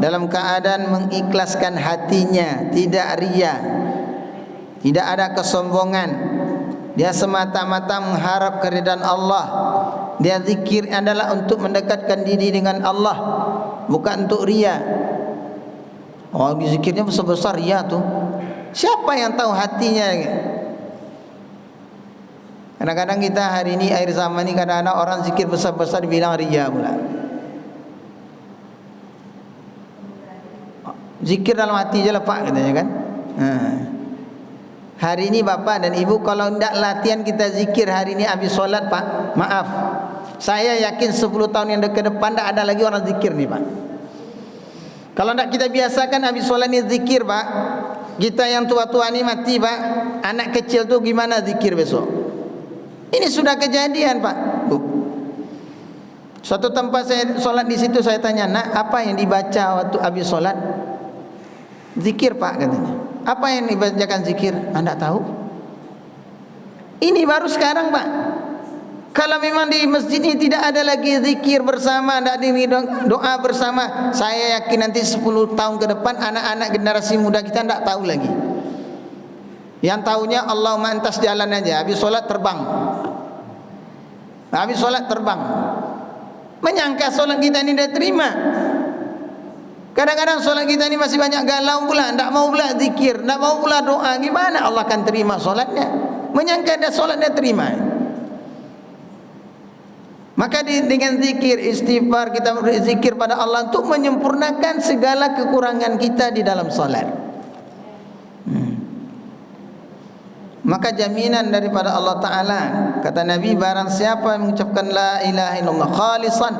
dalam keadaan mengikhlaskan hatinya, tidak riya, tidak ada kesombongan, dia semata-mata mengharap keridhaan Allah, dia zikir adalah untuk mendekatkan diri dengan Allah, bukan untuk riya. Oh, zikirnya besar-besar riya tuh. Siapa yang tahu hatinya? Kadang-kadang kita hari ini, akhir zaman ini, kadang-kadang orang zikir besar-besar dibilang riya pula. Zikir dalam hati je lah Pak, katanya kan. Hari ini Bapak dan Ibu, kalau tidak latihan kita zikir hari ini habis solat Pak, maaf, saya yakin 10 tahun yang ke depan tidak ada lagi orang zikir nih Pak. Kalau tidak kita biasakan habis solat ni zikir Pak, kita yang tua-tua ni mati Pak, anak kecil tu gimana zikir besok? Ini sudah kejadian Pak, Bu. Suatu tempat saya solat di situ, saya tanya, nak, apa yang dibaca waktu habis solat? Zikir Pak, katanya. Apa yang dibacakan zikir? Anda tahu? Ini baru sekarang Pak. Kalau memang di masjid ini tidak ada lagi zikir bersama, tidak ada doa bersama, saya yakin nanti 10 tahun ke depan anak-anak generasi muda kita tidak tahu lagi. Yang tahunya Allahumma antas jalan aja, habis solat terbang. Habis solat terbang. Menyangka solat kita ini dah terima. Kadang-kadang solat kita ini masih banyak galau pula, tidak mau pula zikir, tidak mau pula doa. Gimana Allah akan terima solatnya? Menyangka dah solatnya terima. Maka dengan zikir, istighfar, kita berzikir pada Allah untuk menyempurnakan segala kekurangan kita di dalam solat. Maka jaminan daripada Allah Ta'ala, kata Nabi, barang siapa yang mengucapkan la ilaha illallah khalisan,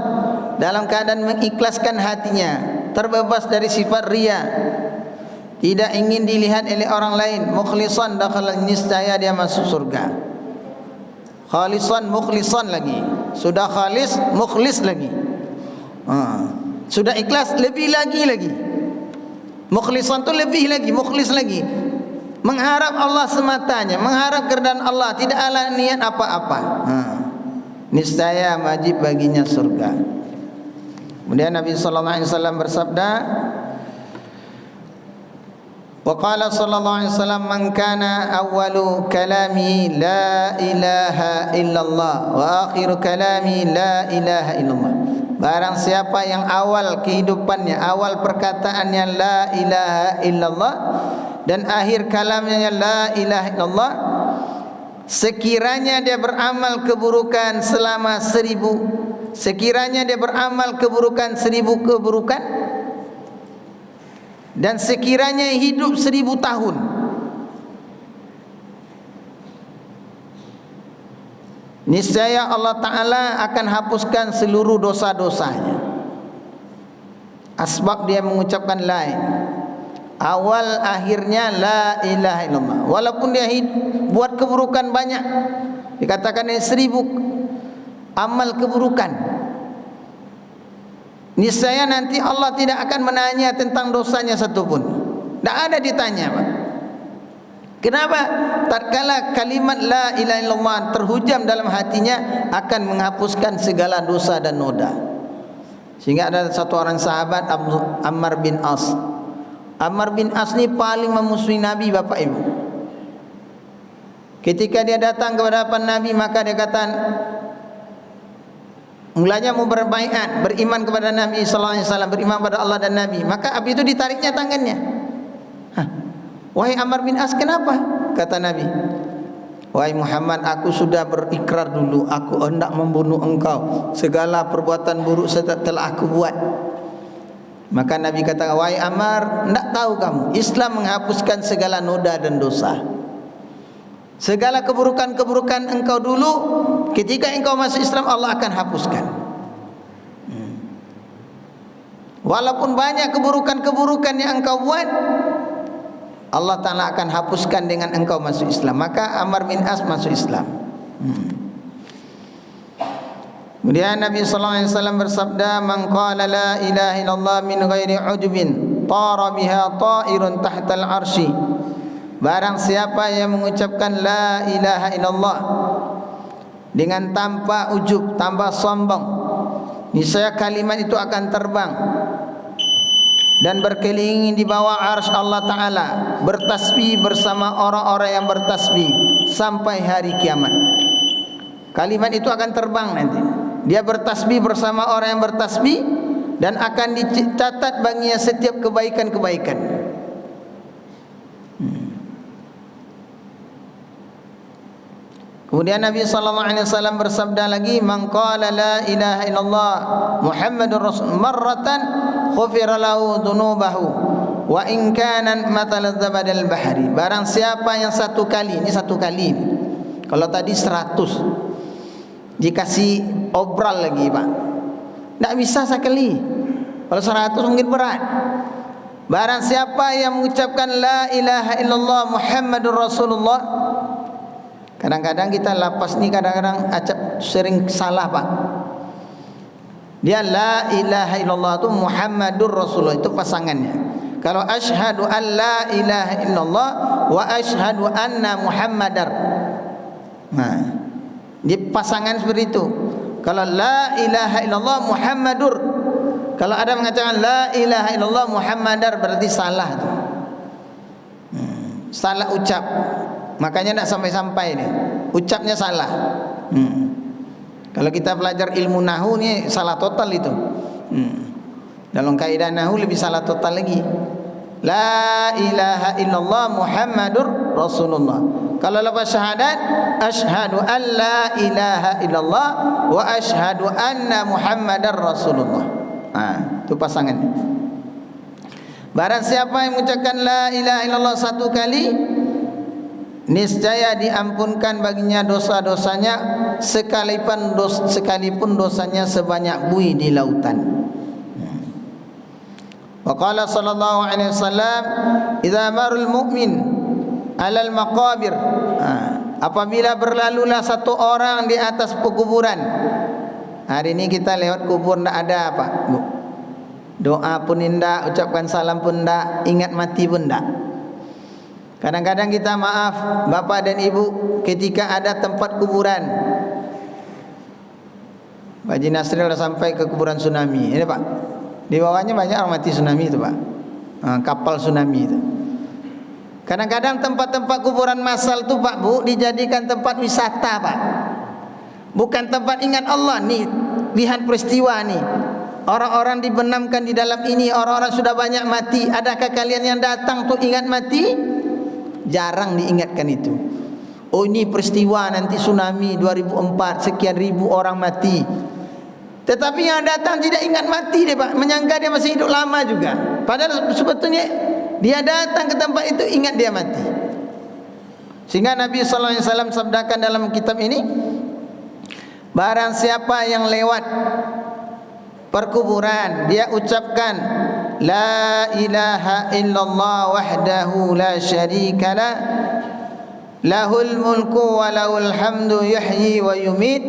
dalam keadaan mengikhlaskan hatinya, terbebas dari sifat riya, tidak ingin dilihat oleh orang lain, mukhlisan, dakhala, niscaya dia masuk surga. Khalisan, mukhlisan lagi. Sudah khalis, mukhlis lagi. Sudah ikhlas, lebih lagi. Mukhlisan tu lebih lagi, mukhlis lagi. Mengharap Allah sematanya, mengharap keridhaan Allah, tidak ada niat apa-apa. Niscaya wajib baginya surga. Kemudian Nabi sallallahu alaihi wasallam bersabda, wa qala sallallahu alaihi wasallam, man kana awwalu kalami la ilaha illallah wa akhiru kalami la ilaha illallah. Barang siapa yang awal kehidupannya, awal perkataannya la ilaha illallah dan akhir kalamnya la ilaha illallah, sekiranya dia beramal keburukan selama 1000, sekiranya dia beramal keburukan 1000 keburukan, dan sekiranya hidup 1000 tahun, niscaya Allah Ta'ala akan hapuskan seluruh dosa-dosanya. Asbab dia mengucapkan la, awal akhirnya la ilaha illallah. Walaupun dia buat keburukan banyak, dikatakan 1000 amal keburukan, niscaya nanti Allah tidak akan menanya tentang dosanya satupun. Tak ada ditanya Pak. Kenapa? Tatkala kalimat la ilaha illallah terhujam dalam hatinya, akan menghapuskan segala dosa dan noda. Sehingga ada satu orang sahabat, Ammar bin As. Ammar bin As ni paling memusuhi Nabi Bapak Ibu. Ketika dia datang kepada Nabi, maka dia kata, mulanya mau berbaiat, beriman kepada Nabi sallallahu alaihi wasallam, beriman kepada Allah dan Nabi. Maka habis itu ditariknya tangannya. Wahai Ammar bin As, kenapa? Kata Nabi, wahai Muhammad, aku sudah berikrar dulu, aku hendak membunuh engkau. Segala perbuatan buruk telah aku buat. Maka Nabi kata, wahai Ammar, hendak tahu kamu, Islam menghapuskan segala noda dan dosa. Segala keburukan-keburukan engkau dulu, ketika engkau masuk Islam, Allah akan hapuskan. Walaupun banyak keburukan-keburukan yang engkau buat, Allah Ta'ala akan hapuskan dengan engkau masuk Islam. Maka Ammar bin As masuk Islam. Kemudian Nabi sallallahu alaihi wasallam bersabda, man qala la ilaha illallah min ghairi ujbin tara biha ta'irun tahtal arsy. Barang siapa yang mengucapkan la ilaha illallah dengan tanpa ujub, tanpa sombong, niscaya kalimat itu akan terbang dan berkeliling di bawah arsy Allah Ta'ala, bertasbih bersama orang-orang yang bertasbih sampai hari kiamat. Kalimat itu akan terbang nanti. Dia bertasbih bersama orang yang bertasbih, dan akan dicatat baginya setiap kebaikan-kebaikan. Kemudian Nabi sallallahu alaihi wasallam bersabda lagi, "Man qala la ilaha illallah Muhammadur Rasul marratan ghufira lahu dhunubahu wa in kana matal zabadil bahri." Barang siapa yang satu kali, ini satu kali. Kalau tadi 100 dikasih obral lagi, Pak. Enggak bisa sekali. Kalau 100 mungkin berat. Barang siapa yang mengucapkan la ilaha illallah Muhammadur Rasulullah. Kadang-kadang kita lapas ni kadang-kadang acap sering salah, Pak. Dia la ilaha illallah itu Muhammadur Rasulullah, itu pasangannya. Kalau asyhadu an la ilaha illallah wa asyhadu anna Muhammadar. Nah, dia pasangan seperti itu. Kalau la ilaha illallah Muhammadur. Kalau ada mengatakan la ilaha illallah Muhammadar berarti salah tu. Salah ucap. Makanya tidak sampai-sampai ni. Ucapnya salah. Kalau kita belajar ilmu nahu ni salah total itu. Dalam kaidah nahu lebih salah total lagi. La ilaha illallah Muhammadur Rasulullah. Kalau lepas syahadat, asyhadu an la ilaha illallah wa asyhadu anna Muhammadar Rasulullah. Itu pasangan. Barang siapa yang mengucapkan la ilaha illallah satu kali, niscaya diampunkan baginya dosa-dosanya sekalipun dosanya sebanyak buih di lautan. Wa qala sallallahu alaihi wasallam, "Idza marul mu'min 'alal maqabir." Apabila berlalulah satu orang di atas pekuburan. Hari ini kita lewat kubur tidak ada apa, Bu. Doa pun tidak, ucapkan salam pun tidak, ingat mati pun tidak. Kadang-kadang kita maaf Bapak dan Ibu ketika ada tempat kuburan. Pak Haji Nasril dah sampai ke kuburan tsunami. Ini Pak, di bawahnya banyak orang mati tsunami itu Pak. Kapal tsunami itu. Kadang-kadang tempat-tempat kuburan massal itu Pak Bu dijadikan tempat wisata Pak. Bukan tempat ingat Allah nih. Lihat peristiwa nih. Orang-orang dibenamkan di dalam ini, orang-orang sudah banyak mati. Adakah kalian yang datang tuh ingat mati? Jarang diingatkan itu. Oh ini peristiwa nanti tsunami 2004 sekian ribu orang mati. Tetapi yang datang tidak ingat mati dia Pak, menyangka dia masih hidup lama juga. Padahal sebetulnya dia datang ke tempat itu ingat dia mati. Sehingga Nabi sallallahu alaihi wasallam sabdakan dalam kitab ini, barang siapa yang lewat perkuburan dia ucapkan la ilaha illallah wahdahu la syarika la lahul mulku wa lahul hamdu yuhyi wa yumit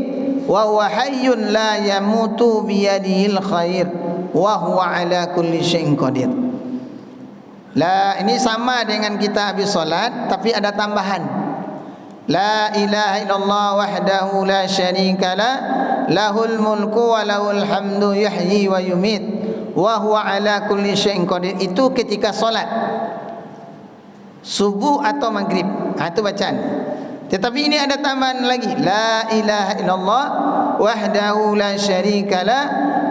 wa huwa hayyun la yamutu biyadihil khair wa huwa ala kulli syai'in qadir. La ini sama dengan kita habis solat tapi ada tambahan. La ilaha illallah wahdahu la syarika la lahul mulku wa lahul hamdu yuhyi wa yumit wa huwa ala kulli syai'in qadir. Itu ketika solat subuh atau maghrib. Itu bacaan. Tetapi ini ada tambahan lagi. La ilaha illallah wahdahu la syarika la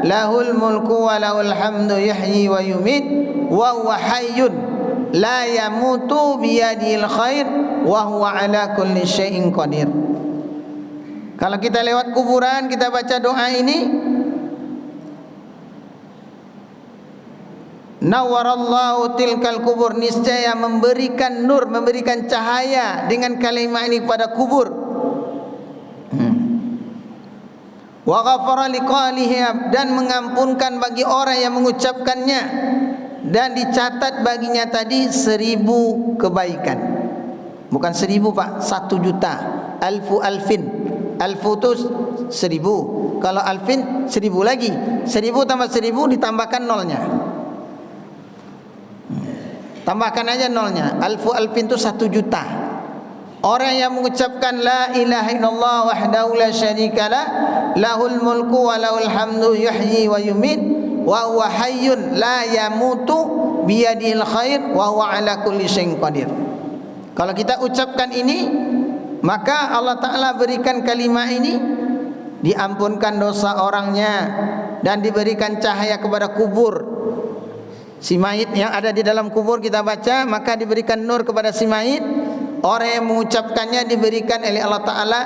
lahul mulku wa lahul hamdu yuhyi wa yumit wa huwa hayyun la yamutu biyadihil khair wa huwa ala kulli syai'in qadir. Kalau kita lewat kuburan kita baca doa ini, nawwarallahu tilkal kubur, niscaya memberikan nur, memberikan cahaya dengan kalimat ini kepada kubur. Wa ghafara liqaliha, dan mengampunkan bagi orang yang mengucapkannya, dan dicatat baginya tadi 1000 kebaikan. Bukan 1000 Pak, 1 juta. Alfu alfin. Alfu itu 1000. Kalau alfin 1000 lagi. 1000 tambah 1000 ditambahkan nolnya. Tambahkan aja nolnya. Alfu alfin itu 1 juta. Orang yang mengucapkan la ilaha illallah wahdahu la syarikalah lahul mulku wa lahul hamdu yuhyi wa yumit wa huwa hayyun la yamutu biyadihil khair wa huwa ala kulli syai'in qadir. Kalau kita ucapkan ini, maka Allah Ta'ala berikan kalimat ini, diampunkan dosa orangnya dan diberikan cahaya kepada kubur. Si mayit yang ada di dalam kubur kita baca, maka diberikan nur kepada si mayit. orang yang mengucapkannya diberikan oleh Allah Ta'ala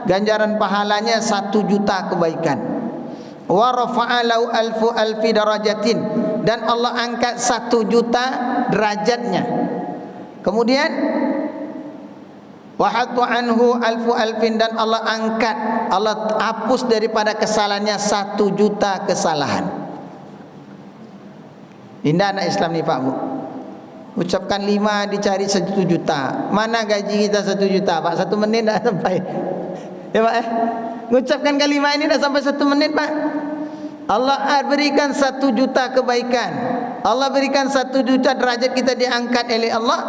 ganjaran pahalanya 1 juta kebaikan. Wa rafa'a lahu alfi darajatin, dan Allah angkat 1 juta derajatnya. Kemudian wa hatta anhu alfin, dan Allah angkat, Allah hapus daripada kesalahannya 1 juta kesalahan. Indah anak Islam ni Pak Bu. Ucapkan 5 dicari 1 juta. Mana gaji kita 1 juta Pak? 1 menit dah sampai. Ya Pak Mengucapkan kalimat ini dah sampai 1 menit Pak. Allah berikan 1 juta kebaikan. Allah berikan 1 juta derajat kita diangkat oleh Allah.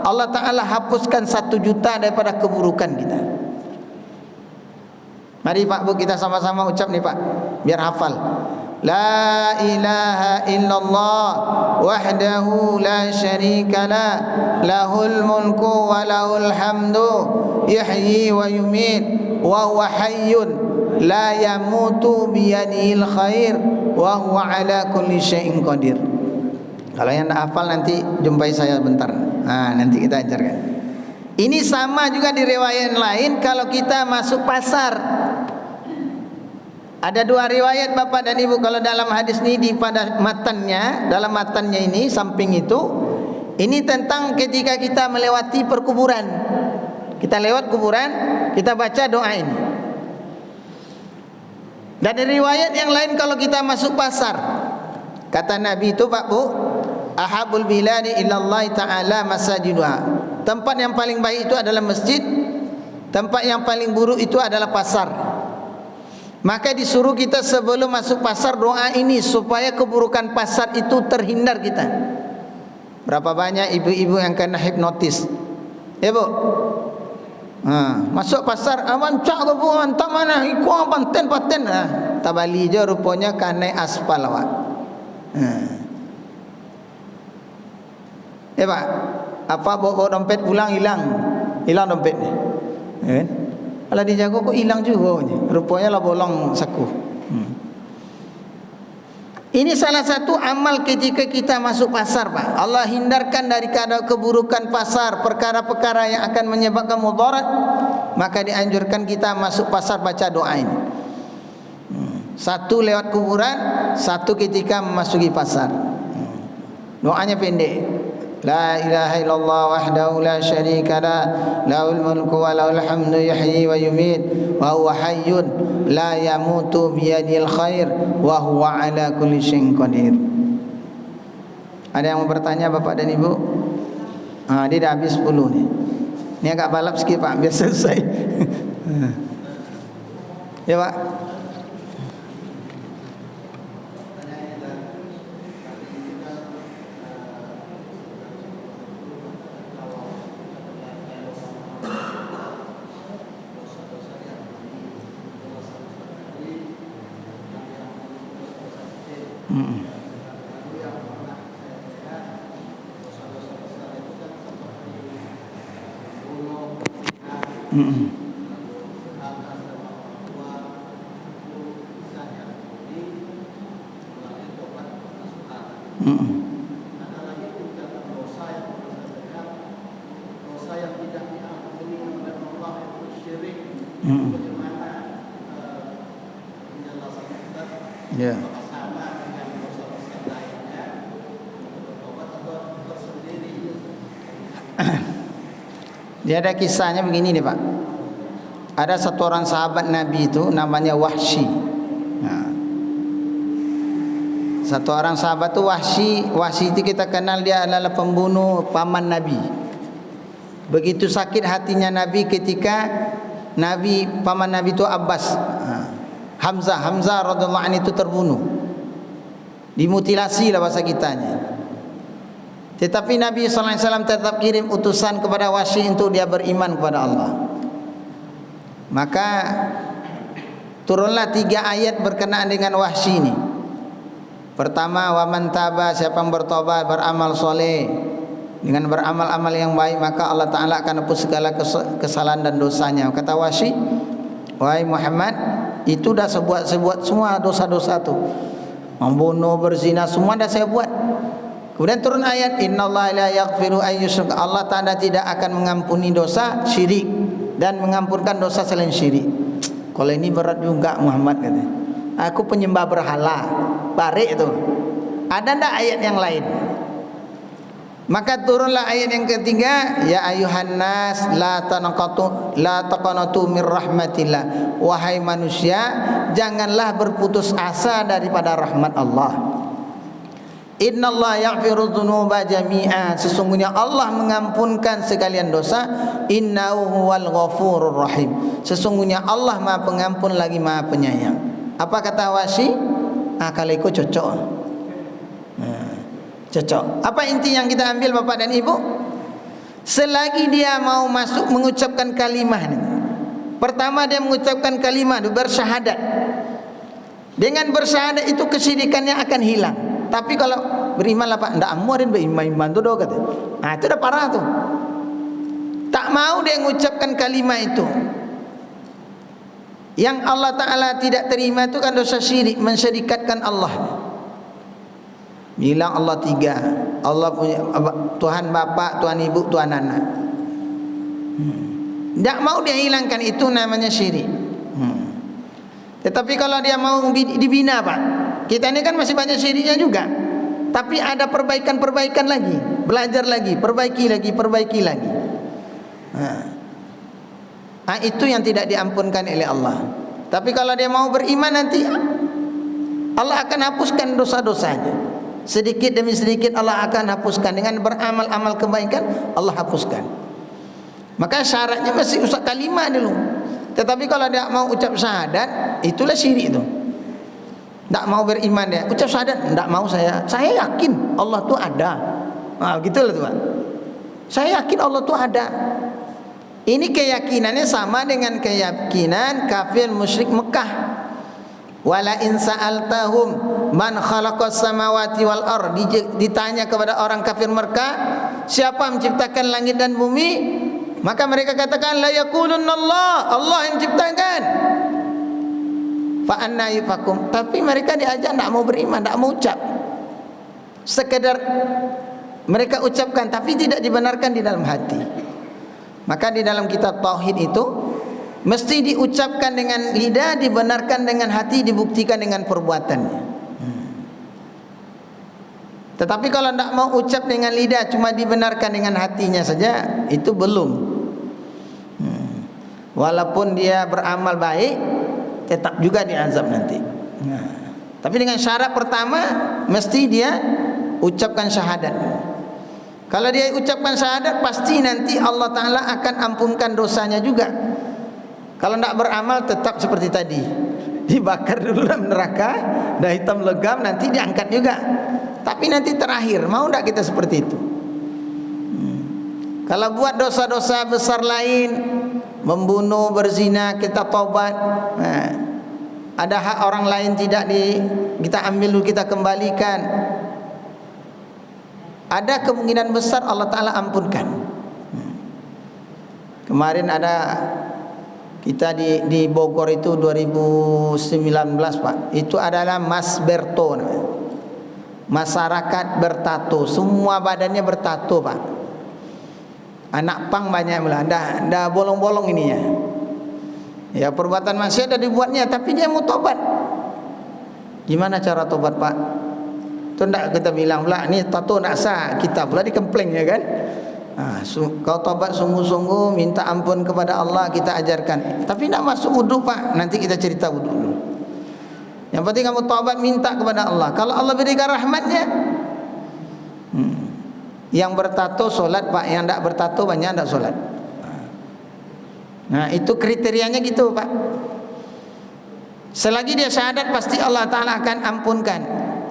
Allah Ta'ala hapuskan 1 juta daripada keburukan kita. Mari Pak Bu kita sama-sama ucap nih Pak, biar hafal. La ilaha illallah wahdahu la syarika la, lahul mulku wa lahul hamdu, yuhyi wa yumit, wa huwa hayyun la yamutu biyadihil khair, wa huwa ala kulli syai'in qadir. Kalau yang tak hafal nanti jumpai saya bentar. Nanti kita ajarkan. Ini sama juga di riwayat lain kalau kita masuk pasar. Ada 2 riwayat Bapak dan Ibu. Kalau dalam hadis ini di pada matannya, dalam matannya ini samping itu, ini tentang ketika kita melewati perkuburan. Kita lewat kuburan, kita baca doa ini. Dan di riwayat yang lain kalau kita masuk pasar, kata Nabi itu Pak Bu, ahabul biladi illallah ta'ala masajiduha. Tempat yang paling baik itu adalah masjid, tempat yang paling buruk itu adalah pasar. Maka disuruh kita sebelum masuk pasar doa ini supaya keburukan pasar itu terhindar kita. Berapa banyak ibu-ibu yang kena hipnotis, ya Bu? Masuk pasar, aman cak bu, tak mana ikut paten. Tabali je rupanya kena aspal awak. Ya Pak, apa bawa dompet pulang hilang dompet ni. Kan? Kalau dijaga kok hilang juga, rupanya lah bolong saku. Ini salah satu amal ketika kita masuk pasar Pak. Allah hindarkan dari keburukan pasar, perkara-perkara yang akan menyebabkan mudarat. Maka dianjurkan kita masuk pasar baca doa ini. 1 lewat kuburan, 1 ketika memasuki pasar. Doanya pendek. La ilaha illallah wahdahu la syarika la, lahul mulku wa lahul hamdu, yuhyi wa yumit, wa huwa hayyun la yamutu biyadil khair, wa huwa ala kulli syai'in qadir. Ada yang mau bertanya Bapak dan Ibu? Dia dah habis 10 ni. Ni agak balap sikit Pak, biar selesai. Ya Pak. Ya. Dia ada kisahnya begini nih Pak. Ada satu orang sahabat Nabi itu namanya Wahsy. Satu orang sahabat itu Wahsy itu kita kenal dia adalah pembunuh paman Nabi. Begitu sakit hatinya Nabi ketika paman Nabi itu Abbas, Hamzah radhiyallahu anhu itu terbunuh. Dimutilasi lah bahasa kitanya. Tetapi Nabi SAW tetap kirim utusan kepada Wahsy untuk dia beriman kepada Allah. Maka turunlah 3 ayat berkenaan dengan Wahsy ini. Pertama, wa man taba, siapa yang bertobat, beramal soleh, dengan beramal-amal yang baik, maka Allah Ta'ala akan hapus segala kesalahan dan dosanya. Kata Wahsy, wahai Muhammad, itu dah saya buat semua dosa-dosa tu, membunuh, berzina, semua dah saya buat. Kemudian turun ayat innallaha la yaghfiru an yushraka. Allah Taala tidak akan mengampuni dosa syirik dan mengampunkan dosa selain syirik. Kalau ini berat juga Muhammad kata. Aku penyembah berhala. Barik itu. Ada enggak ayat yang lain? Maka turunlah ayat yang ketiga, ya ayuhan nas la taqnatu min rahmatillah. Wahai manusia, janganlah berputus asa daripada rahmat Allah. Innallaha yaghfiru dzunuba jami'a. Sesungguhnya Allah mengampunkan sekalian dosa. Innahu huwal ghafurur rahim. Sesungguhnya Allah Maha Pengampun lagi Maha Penyayang. Apa kata Wasy? Kalau ikut cocok. Cocok. Apa inti yang kita ambil Bapak dan Ibu? Selagi dia mau masuk mengucapkan kalimah ini. Pertama dia mengucapkan kalimah bersyahadat. Dengan bersyahadat itu kesyirikannya akan hilang. Tapi kalau beriman lah Pak, ndak amurin beriman tu doh kata. Itu dah parah tu. Tak mau dia mengucapkan kalimah itu. Yang Allah Ta'ala tidak terima itu kan dosa syirik, mensyirikatkan Allah. Bilang Allah tiga, Allah punya Tuhan Bapa, Tuhan Ibu, Tuhan Anak. Tak mau dia hilangkan, itu namanya syirik. Tetapi kalau dia mau dibina Pak, kita ini kan masih banyak syiriknya juga. Tapi ada perbaikan-perbaikan lagi, belajar lagi, perbaiki lagi. Itu yang tidak diampunkan oleh Allah. Tapi kalau dia mau beriman nanti Allah akan hapuskan dosa-dosanya. Sedikit demi sedikit Allah akan hapuskan. Dengan beramal-amal kebaikan Allah hapuskan. Maka syaratnya mesti usah kalimah dulu. Tetapi kalau dia mau ucap syahadat, itulah syirik itu. Tak mau beriman dia, ucap syahadat, tak mau saya yakin Allah tu ada. Begitulah tu Pak. Saya yakin Allah tu ada. Ini keyakinannya sama dengan keyakinan kafir musyrik Mekah. Wala in sa'altahum man khalaqas samawati wal ard. Ditanya kepada orang kafir Mekah, siapa menciptakan langit dan bumi? Maka mereka katakan la yaqulunna Allah yang menciptakan. Fa anna yufakum. Tapi mereka diajak tak mau beriman, tak mau ucap. Sekedar mereka ucapkan tapi tidak dibenarkan di dalam hati. Maka di dalam kitab tauhid itu mesti diucapkan dengan lidah, dibenarkan dengan hati, dibuktikan dengan perbuatannya. Tetapi kalau tidak mau ucap dengan lidah, cuma dibenarkan dengan hatinya saja, itu belum. Walaupun dia beramal baik, tetap juga diazab nanti. Tapi dengan syarat pertama, mesti dia ucapkan syahadat. Kalau dia ucapkan syahadat, pasti nanti Allah Ta'ala akan ampunkan dosanya juga. Kalau tidak beramal, tetap seperti tadi, dibakar dulu dalam neraka, dah hitam legam, nanti diangkat juga. Tapi nanti terakhir, mau tidak kita seperti itu? Kalau buat dosa-dosa besar lain, membunuh, berzina, kita taubat. Ada hak orang lain tidak kita ambil dulu, kita kembalikan. Ada kemungkinan besar Allah Ta'ala ampunkan. Kemarin ada kita di Bogor itu 2019 Pak. Itu adalah Mas Berto namanya. Masyarakat bertato, semua badannya bertato Pak. Anak pang banyak pula, dah bolong-bolong ininya. Ya perbuatan maksiat dah dibuatnya, tapi dia mau tobat. Gimana cara tobat Pak? Itu tidak kita bilang pula, ni tato nak sah, kita pula dikempleng ya kan. Kau tobat sungguh-sungguh, minta ampun kepada Allah, kita ajarkan. Tapi tidak masuk wudhu Pak, nanti kita cerita wudhu dulu. Yang penting kamu tobat, minta kepada Allah. Kalau Allah berikan rahmatnya, yang bertato solat Pak, yang tidak bertato banyak tidak solat. Nah itu kriterianya gitu Pak. Selagi dia syahadat, pasti Allah Ta'ala akan ampunkan.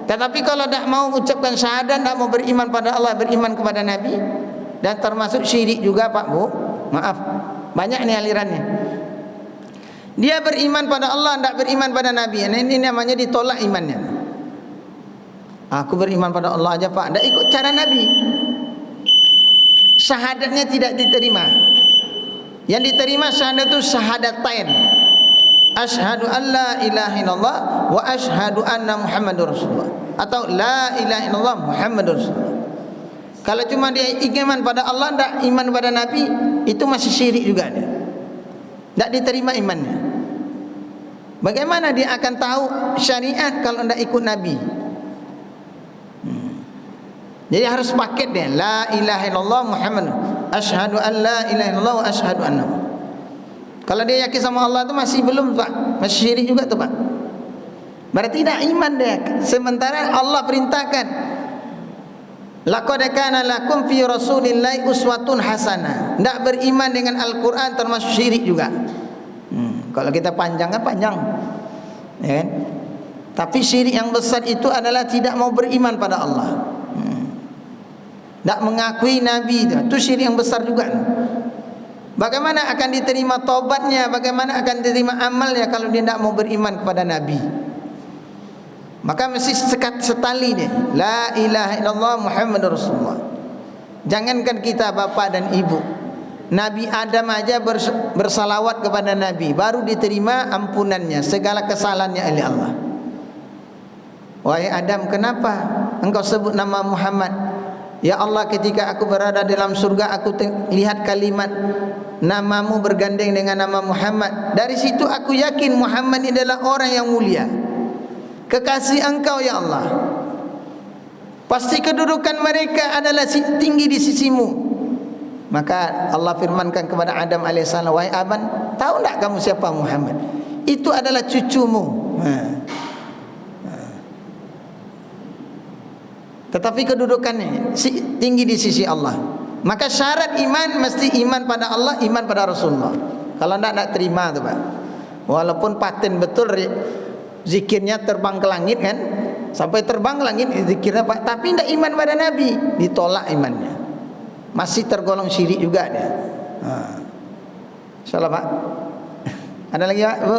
Tetapi kalau tidak mau ucapkan syahadat, tidak mau beriman pada Allah, beriman kepada Nabi, dan termasuk syirik juga Pak Bu, maaf, banyak nih alirannya. Dia beriman pada Allah, tidak beriman pada Nabi. Nah, ini namanya ditolak imannya. Aku beriman pada Allah aja Pak, tidak ikut cara Nabi. Syahadatnya tidak diterima. Yang diterima syahadat itu syahadatain. Asyhadu an la ilaha illallah wa asyhadu anna Muhammadur Rasulullah, atau la ilaha illallah Muhammadur Rasulullah. Kalau cuma dia iman pada Allah, tak iman pada Nabi, itu masih syirik juga dia. Tak diterima imannya. Bagaimana dia akan tahu syariat kalau tak ikut Nabi? Jadi harus paket dia. La ilaha illallah Muhammad. Asyhadu an la ilaha illallah wa asyhadu anna. Kalau dia yakin sama Allah tu masih belum, Pak. Masih syirik juga tu, Pak. Berarti tidak iman dia. Sementara Allah perintahkan, laqad kana lakum fi rasulillahi uswatun hasanah. Tak beriman dengan Al-Quran termasuk syirik juga. Kalau kita panjang kan panjang, ya kan? Tapi syirik yang besar itu adalah tidak mau beriman pada Allah. Tak mengakui Nabi itu syirik yang besar juga. Bagaimana akan diterima taubatnya? Bagaimana akan diterima amalnya kalau dia tidak mau beriman kepada Nabi? Maka mesti sekat setali dia. La ilaha illallah Muhammadur Rasulullah. Jangankan kita bapa dan ibu, Nabi Adam aja bersalawat kepada Nabi, baru diterima ampunannya segala kesalahannya oleh Allah. Wahai Adam, kenapa engkau sebut nama Muhammad? Ya Allah, ketika aku berada dalam surga, aku lihat kalimat namamu bergandeng dengan nama Muhammad. Dari situ aku yakin Muhammad ini adalah orang yang mulia, kekasih engkau ya Allah. Pasti kedudukan mereka adalah tinggi di sisimu. Maka Allah firmankan kepada Adam alaihissalam, wahai Adam, tahu tak kamu siapa Muhammad? Itu adalah cucumu. Tetapi kedudukannya tinggi di sisi Allah. Maka syarat iman mesti iman pada Allah, iman pada Rasulullah. Kalau tak terima tu, Pak. Walaupun paten betul zikirnya terbang ke langit kan, sampai terbang ke langit zikirnya, Pak, tapi tak iman pada Nabi, ditolak imannya. Masih tergolong syirik juga dia. InsyaAllah, Pak. Ada lagi, Pak, Bu?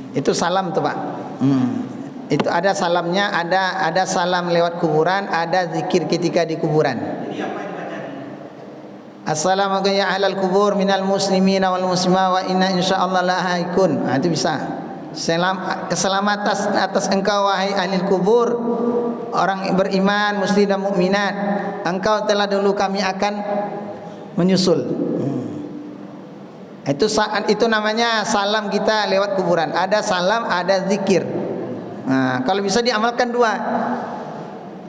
Itu salam tuh, Pak. Itu ada salamnya, ada salam lewat kuburan, ada zikir ketika di kuburan. Jadi apa yang dibaca? Assalamualaikum ya ahlal kubur minal muslimina wal muslimah wa inna insyaallah lahaikun. Itu bisa. Keselamatan atas engkau wahai ahli kubur, orang beriman, muslim dan mukminat. Engkau telah dulu, kami akan menyusul. Itu namanya salam kita lewat kuburan. Ada salam, ada zikir. Kalau bisa diamalkan dua.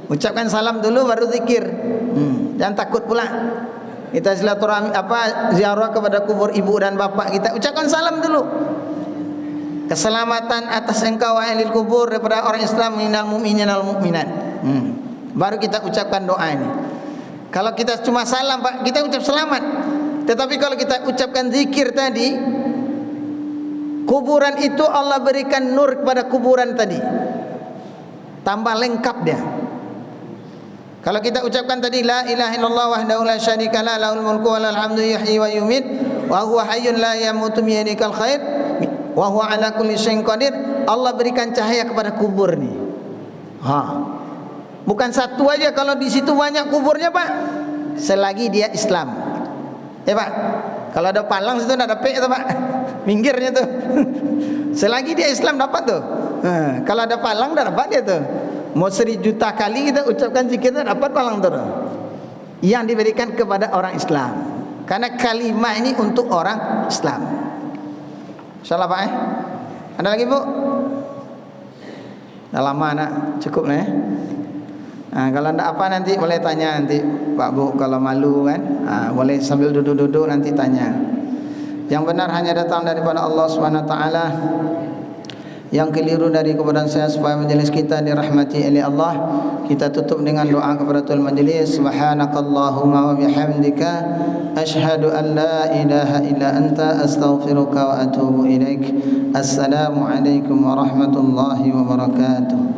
Ucapkan salam dulu baru zikir. Jangan takut pula. Kita silaturahmi ziarah kepada kubur ibu dan bapak kita, ucapkan salam dulu. Keselamatan atas engkau wahai ahli kubur daripada orang Islam, minal mu'minin wal mu'minat. Baru kita ucapkan doa ini. Kalau kita cuma salam, Pak, kita ucap selamat. Tetapi kalau kita ucapkan zikir tadi, kuburan itu Allah berikan nur kepada kuburan tadi, tambah lengkap dia. Kalau kita ucapkan tadi la ilaha illallah wahdahu la syarikalah lahul mulku wa lahul hamdu yuhyi wa yumiit wa huwa hayyun la yamutu bi yadikal khair wa huwa ala kulli syai'in qadir, Allah berikan cahaya kepada kubur ni. Bukan satu aja, kalau di situ banyak kuburnya, Pak, selagi dia Islam. Pak, kalau ada palang situ tak ada pek tu, Pak. Minggirnya tu. Selagi dia Islam dapat tu. Kalau ada palang tak dapat dia tu. Mau 1,000 juta kali kita ucapkan zikir tu dapat palang tu. Yang diberikan kepada orang Islam. Karena kalimah ini untuk orang Islam. InsyaAllah, Pak. Ada lagi, Bu? Dah lama nak, cukup lah ya. Kalau tidak apa nanti boleh tanya nanti, Pak Bu. Kalau malu kan, boleh sambil duduk-duduk nanti tanya. Yang benar hanya datang daripada Allah SWT. Yang keliru dari kepada saya, supaya majlis kita dirahmati oleh Allah. Kita tutup dengan doa kepada Tuhan majlis. Subhanakallahumma wa bihamdika asyhadu an la ilaha illa anta astaghfiruka wa atubu ilaik. Assalamualaikum warahmatullahi wabarakatuh.